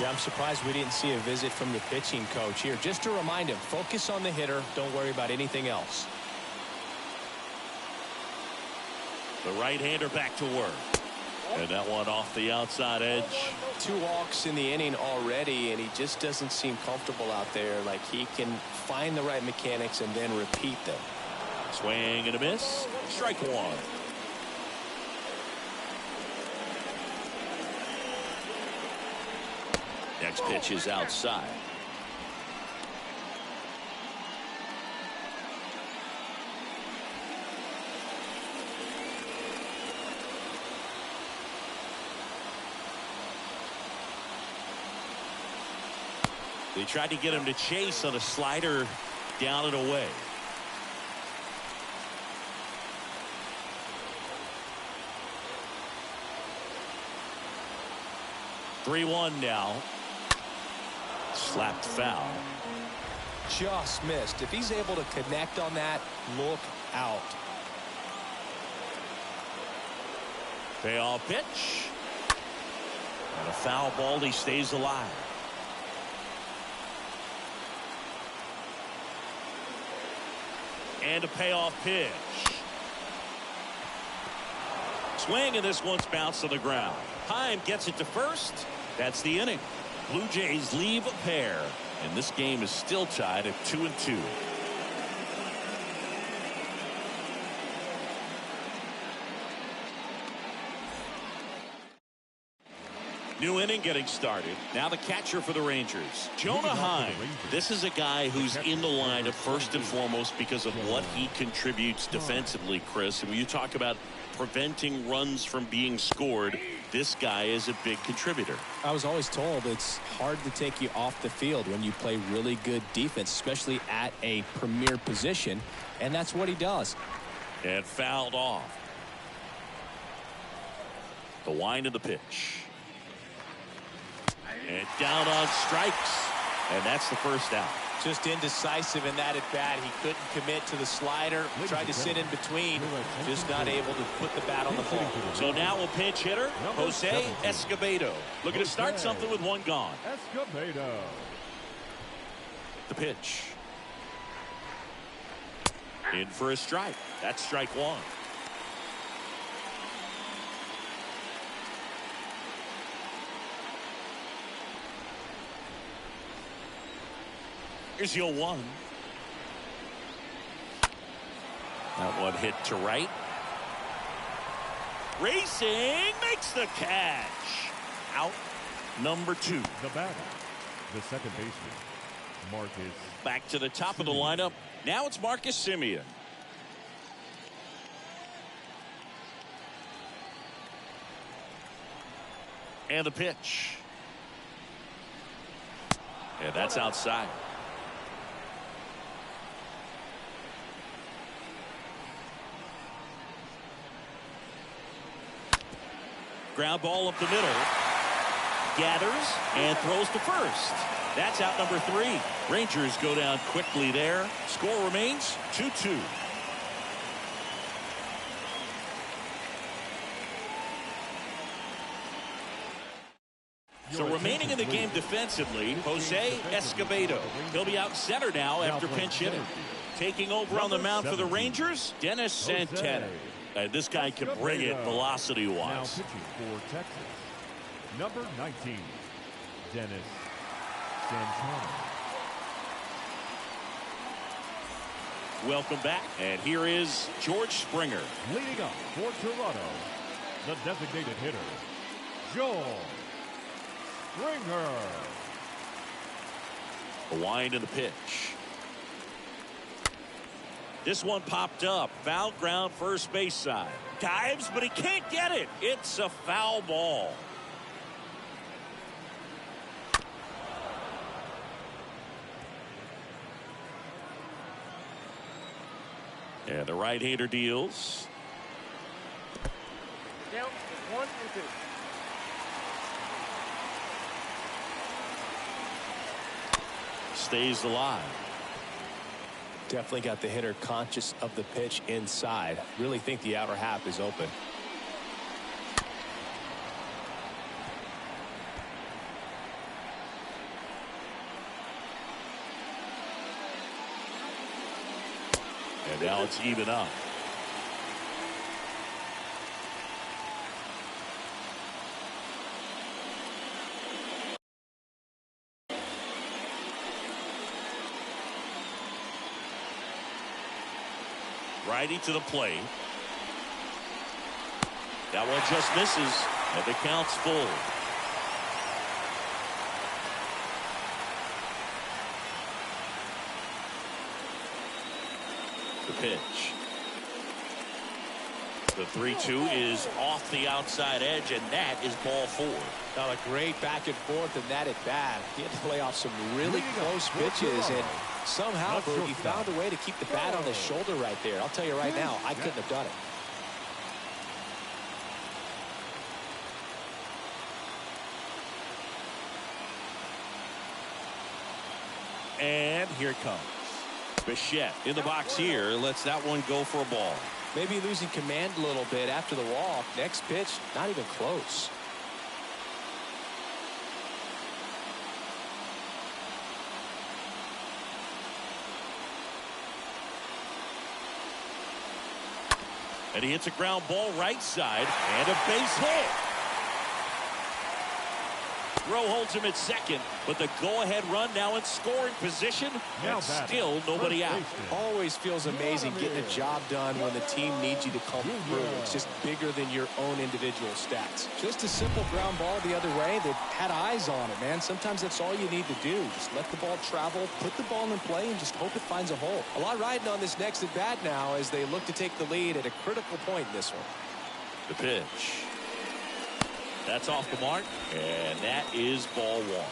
Yeah, I'm surprised we didn't see a visit from the pitching coach here. Just to remind him, focus on the hitter. Don't worry about anything else. The right-hander back to work. And that one off the outside edge. 2 walks in the inning already, and he just doesn't seem comfortable out there. Like he can find the right mechanics and then repeat them. Swing and a miss. Strike 1. Next pitch is outside. They tried to get him to chase on a slider down and away. (3-1) now. Slapped foul. Just missed. If he's able to connect on that, look out. Payoff pitch. And a foul ball. He stays alive. And a payoff pitch. Swing, and this one's bounced to the ground. Heim gets it to first. That's the inning. Blue Jays leave a pair, and this game is still tied at 2-2. New inning getting started. Now the catcher for the Rangers, Jonah Heim. This is a guy who's in the lineup first and foremost because of what he contributes defensively, Chris. And when you talk about preventing runs from being scored, this guy is a big contributor. I was always told it's hard to take you off the field when you play really good defense, especially at a premier position, and that's what he does. And fouled off. The wind of the pitch. And down on strikes. And that's the first out. Just indecisive in that at bat. He couldn't commit to the slider. Tried to sit in between. Just not able to put the bat on the ball. So now a pinch hitter, Jose Escobedo. Looking to start something with 1 gone. Escobedo. The pitch. In for a strike. That's strike 1. Here's your 1. That one hit to right. Racing makes the catch. Out number 2. The batter, the second baseman, Marcus. Back to the top of the lineup. Now it's Marcus Semien. And the pitch. And that's outside. Ground ball up the middle. gathers and throws to first. That's out number 3. Rangers go down quickly there. Score remains 2-2. So remaining in the game defensively, Jose Escobedo. He'll be out center now after pinch hitting. Taking over on the mound for the Rangers, Dennis Santana. This guy can bring it velocity-wise. Now pitching for Texas, number 19, Dennis Santana. Welcome back, and here is George Springer. Leading up for Toronto, the designated hitter, George Springer. A wind in the pitch. This one popped up. Foul ground, first base side. Dives, but he can't get it. It's a foul ball. And the right-hander deals. Down 1-2. Stays alive. Definitely got the hitter conscious of the pitch inside. Really think the outer half is open. And now it's even up. Righty to the plate. That one just misses, and the count's full. The pitch. The 3-2 is off the outside edge, and that is ball 4. Now a great back and forth, and that at bat. He had to play off some really close pitches, and somehow he found a way to keep the bat on the shoulder right there. I'll tell you right now, I couldn't have done it. And here it comes. Bichette in the box here. Lets that one go for a ball. Maybe losing command a little bit after the walk. Next pitch, not even close. And he hits a ground ball right side and a base hit. Rowe holds him at second, but the go-ahead run now in scoring position, and still nobody out. Always feels amazing getting a job done when the team needs you to come through. It's just bigger than your own individual stats. Just a simple ground ball the other way. They had eyes on it, man. Sometimes that's all you need to do. Just let the ball travel, put the ball in play, and just hope it finds a hole. A lot riding on this next at-bat now as they look to take the lead at a critical point in this one. The pitch. That's off the mark, and that is ball 1.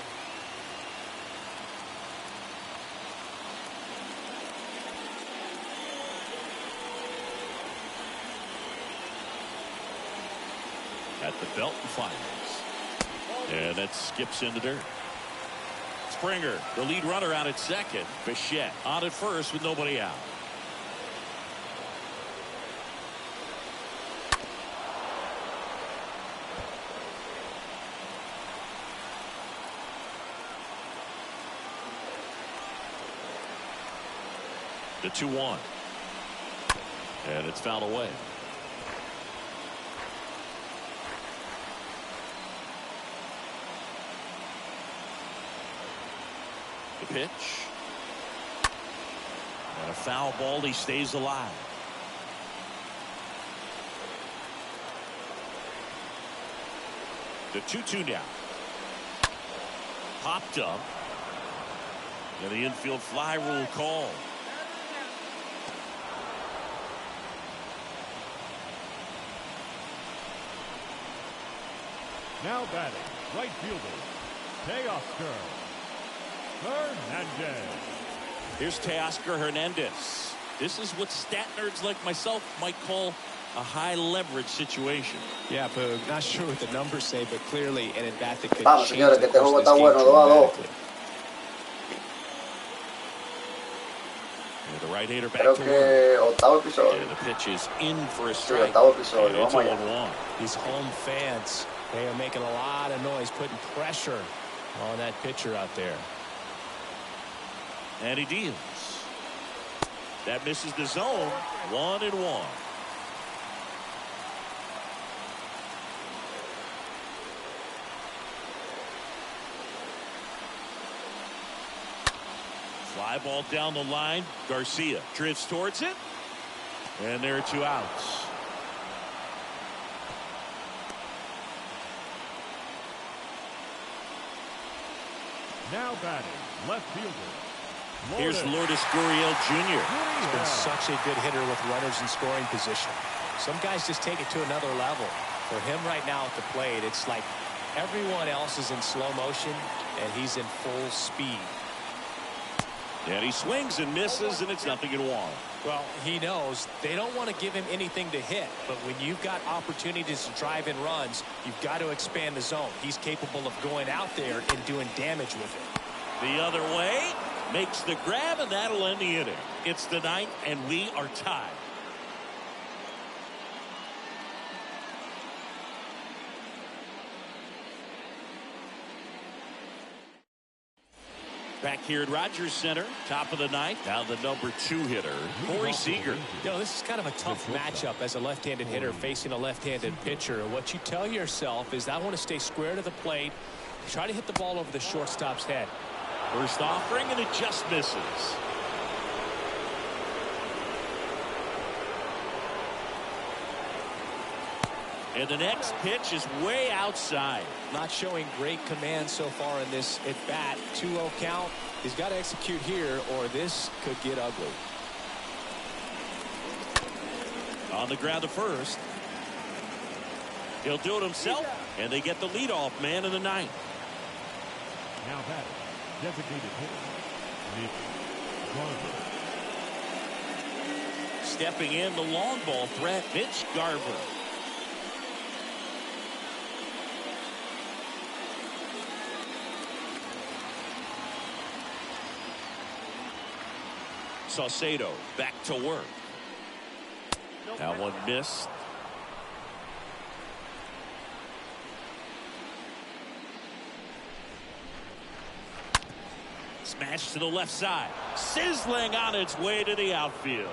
At the belt and fires. And that skips into dirt. Springer, the lead runner, out at second. Bichette on at first with nobody out. The 2-1. And it's fouled away. The pitch. And a foul ball. He stays alive. The 2-2 now. Popped up. And the infield fly rule call. Now batting, right fielder, Teoscar Hernandez. Here's Teoscar Hernandez. This is what stat nerds like myself might call a high leverage situation. Yeah, Boog, not sure what the numbers say, but clearly an at-bat that could Vamos, change señores, the que este course juego of this está game bueno, 2-2. dramatically. The right-hander back Creo to work. que octavo episodio. And the pitch is in for a Sí, strike. octavo episodio. And it's Vamos allá. 1-1. These home fans, they are making a lot of noise, putting pressure on that pitcher out there. And he deals. That misses the zone. 1-1. Fly ball down the line. Garcia drifts towards it. And there are 2 outs. Now batting, left fielder. Here's Lourdes Gurriel Jr. He's been such a good hitter with runners in scoring position. Some guys just take it to another level. For him right now at the plate, it's like everyone else is in slow motion and he's in full speed. And he swings and misses, and it's 0-1. Well, he knows they don't want to give him anything to hit, but when you've got opportunities to drive in runs, you've got to expand the zone. He's capable of going out there and doing damage with it. The other way, makes the grab, and that'll end the inning. It's the 9th, and we are tied. Back here at Rogers Center, top of the 9th. Now the number 2 hitter, Corey Seager. You know, this is kind of a tough matchup as a left-handed hitter facing a left-handed pitcher. And what you tell yourself is, I want to stay square to the plate, try to hit the ball over the shortstop's head. First offering, and it just misses. And the next pitch is way outside. Not showing great command so far in this at bat. 2-0 count. He's got to execute here, or this could get ugly. On the ground to first. He'll do it himself, and they get the leadoff man in the 9th. Now batting, designated hitter, Mitch Garver. Stepping in, the long ball threat, Mitch Garver. Saucedo back to work. That one missed. Smash to the left side. Sizzling on its way to the outfield.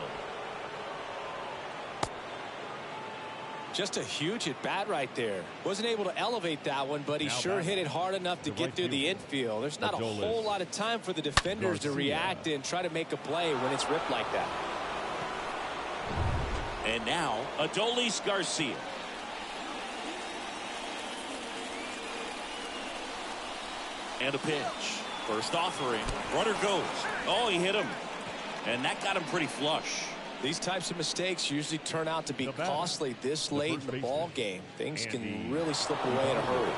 Just a huge at bat right there. Wasn't able to elevate that one, but he sure hit it hard enough to get through the infield. There's not a whole lot of time for the defenders to react and try to make a play when it's ripped like that. And now Adolis Garcia. And a pitch. First offering. Runner goes. Oh, he hit him. And that got him pretty flush. These types of mistakes usually turn out to be costly this late in the ball game. Things can really slip away in a hurry.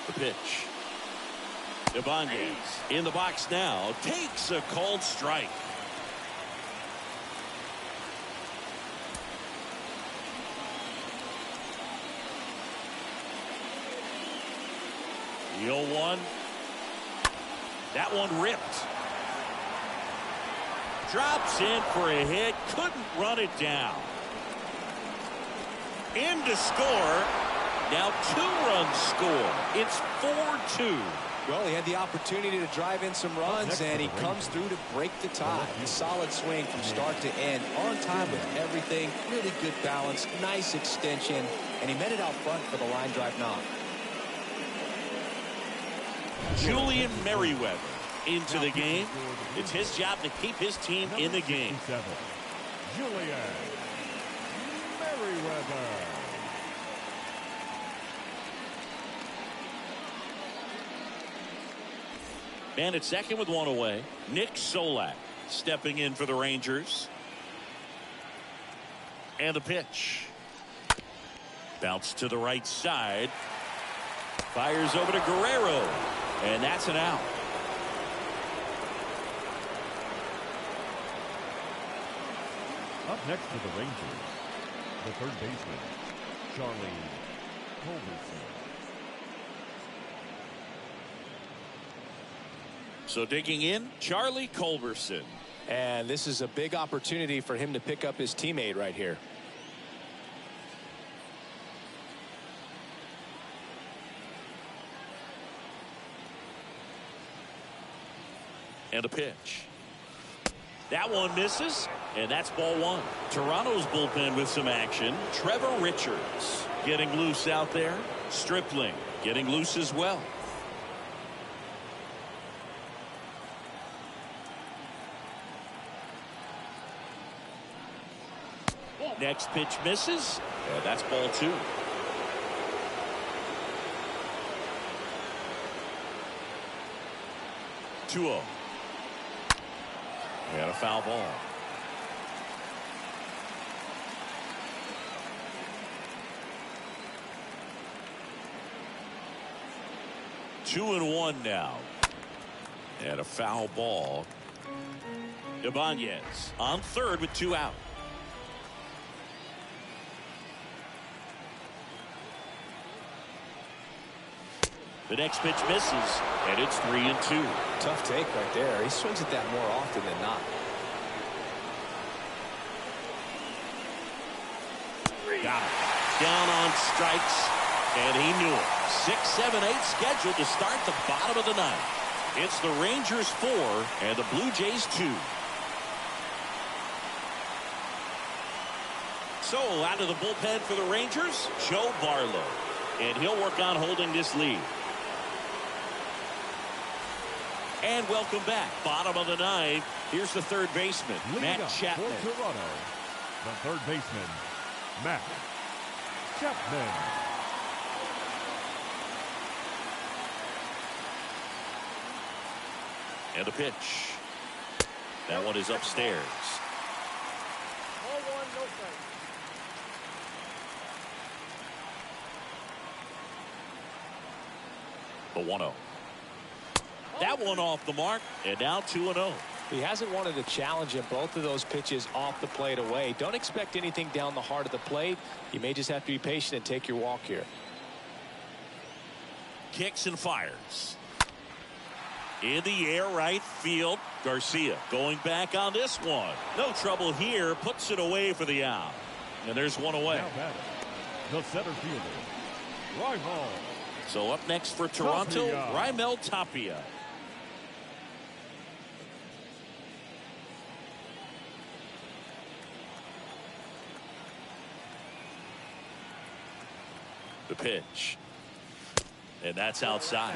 The pitch. Ibanez in the box now. Takes a called strike. The 0-1. That one ripped. Drops in for a hit. Couldn't run it down. In to score. Now 2-run score. It's 4-2. Well, he had the opportunity to drive in some runs, and he comes through to break the tie. A solid swing from start to end. On time with everything. Really good balance. Nice extension. And he met it out front for the line drive knock. Julian Merriweather into the game. It's his job to keep his team in the game. Julian Merriweather. Man at second with one away. Nick Solak stepping in for the Rangers. And the pitch. Bounce to the right side. Fires over to Guerrero, and that's an out. Up next for the Rangers, the third baseman, Charlie Culberson. So digging in, Charlie Culberson. And this is a big opportunity for him to pick up his teammate right here. And a pitch. That one misses, and that's ball one. Toronto's bullpen with some action. Trevor Richards getting loose out there. Stripling getting loose as well. Next pitch misses, and that's ball two. Two-0. And a foul ball. Two and one now. And a foul ball. Ibanez on third with two out. The next pitch misses, and it's 3-2. Tough take right there. He swings at that more often than not. Got it. Down on strikes, and he knew it. 6, 7, 8 scheduled to start the bottom of the ninth. It's the Rangers 4 and the Blue Jays 2. So out of the bullpen for the Rangers, Joe Barlow, and he'll work on holding this lead. And welcome back. Bottom of the ninth. Here's the third baseman, Matt Chapman. For Toronto, the third baseman, Matt Chapman. And a pitch. That one is upstairs. Ball one, no strike. The 1-0. That one off the mark, and now 2-0. He hasn't wanted to challenge him. Both of those pitches off the plate away. Don't expect anything down the heart of the plate. You may just have to be patient and take your walk here. Kicks and fires. In the air, right field. Garcia going back on this one. No trouble here. Puts it away for the out. And there's one away. Now batting, the center fielder, Raimel. So up next for Toronto, Tapia. Raimel Tapia. The pitch. And that's outside.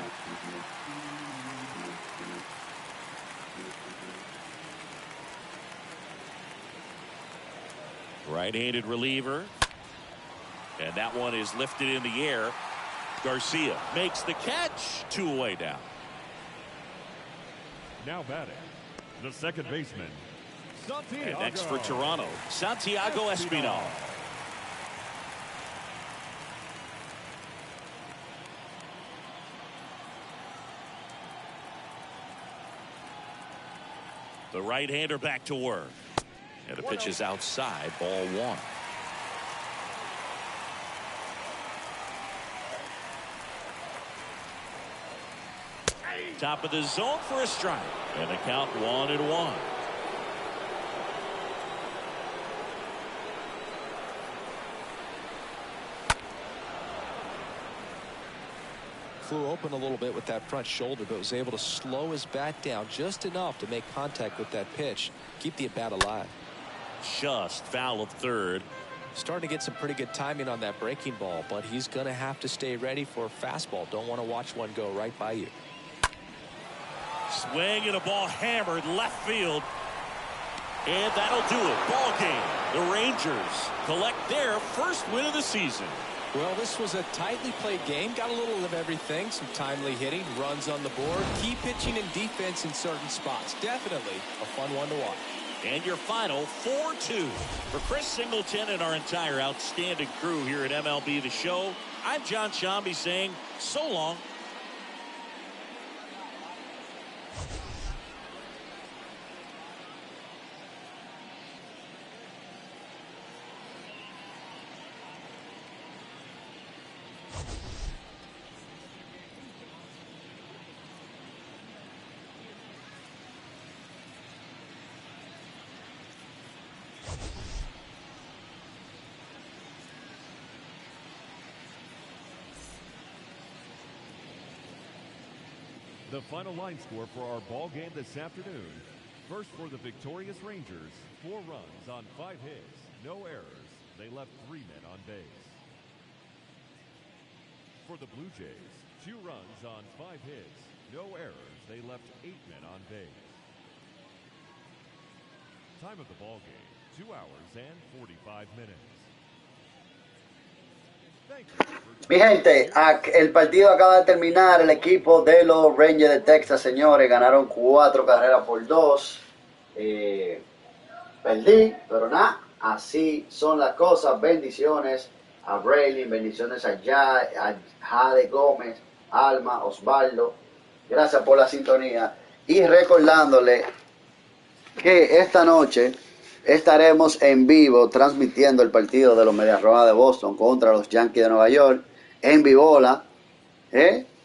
Right-handed reliever. And that one is lifted in the air. Garcia makes the catch. 2 away down. Now batting, the second baseman, Santiago. And next for Toronto, Santiago Espinal. The right-hander back to work. And the pitch is outside, ball one. Top of the zone for a strike. And the count 1-1. Flew open a little bit with that front shoulder, but was able to slow his bat down just enough to make contact with that pitch. Keep the at-bat alive. Just foul of third. Starting to get some pretty good timing on that breaking ball, but he's going to have to stay ready for a fastball. Don't want to watch one go right by you. Swing and a ball hammered left field. And that'll do it. Ball game. The Rangers collect their first win of the season. Well, this was a tightly played game. Got a little of everything. Some timely hitting, runs on the board, key pitching and defense in certain spots. Definitely a fun one to watch. And your final 4-2. For Chris Singleton and our entire outstanding crew here at MLB The Show, I'm John Shambi saying so long. The final line score for our ball game this afternoon. First for the victorious Rangers, 4 runs on 5 hits, no errors. They left 3 men on base. For the Blue Jays, 2 runs on 5 hits, no errors. They left 8 men on base. Time of the ball game, 2 hours and 45 minutes. Mi gente, el partido acaba de terminar. El equipo de los Rangers de Texas, señores, ganaron 4 carreras por 2. Perdí, pero nada, así son las cosas. Bendiciones a Braylon, bendiciones a Jay, a Jade Gómez, Alma, Osvaldo. Gracias por la sintonía. Y recordándole que esta noche estaremos en vivo transmitiendo el partido de los Medias Rojas de Boston contra los Yankees de Nueva York en Vivola,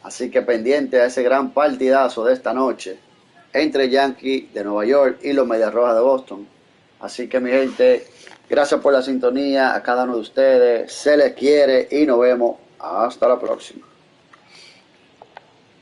así que pendiente a ese gran partidazo de esta noche entre Yankees de Nueva York y los Medias Rojas de Boston. Así que mi gente, gracias por la sintonía a cada uno de ustedes, se les quiere y nos vemos hasta la próxima.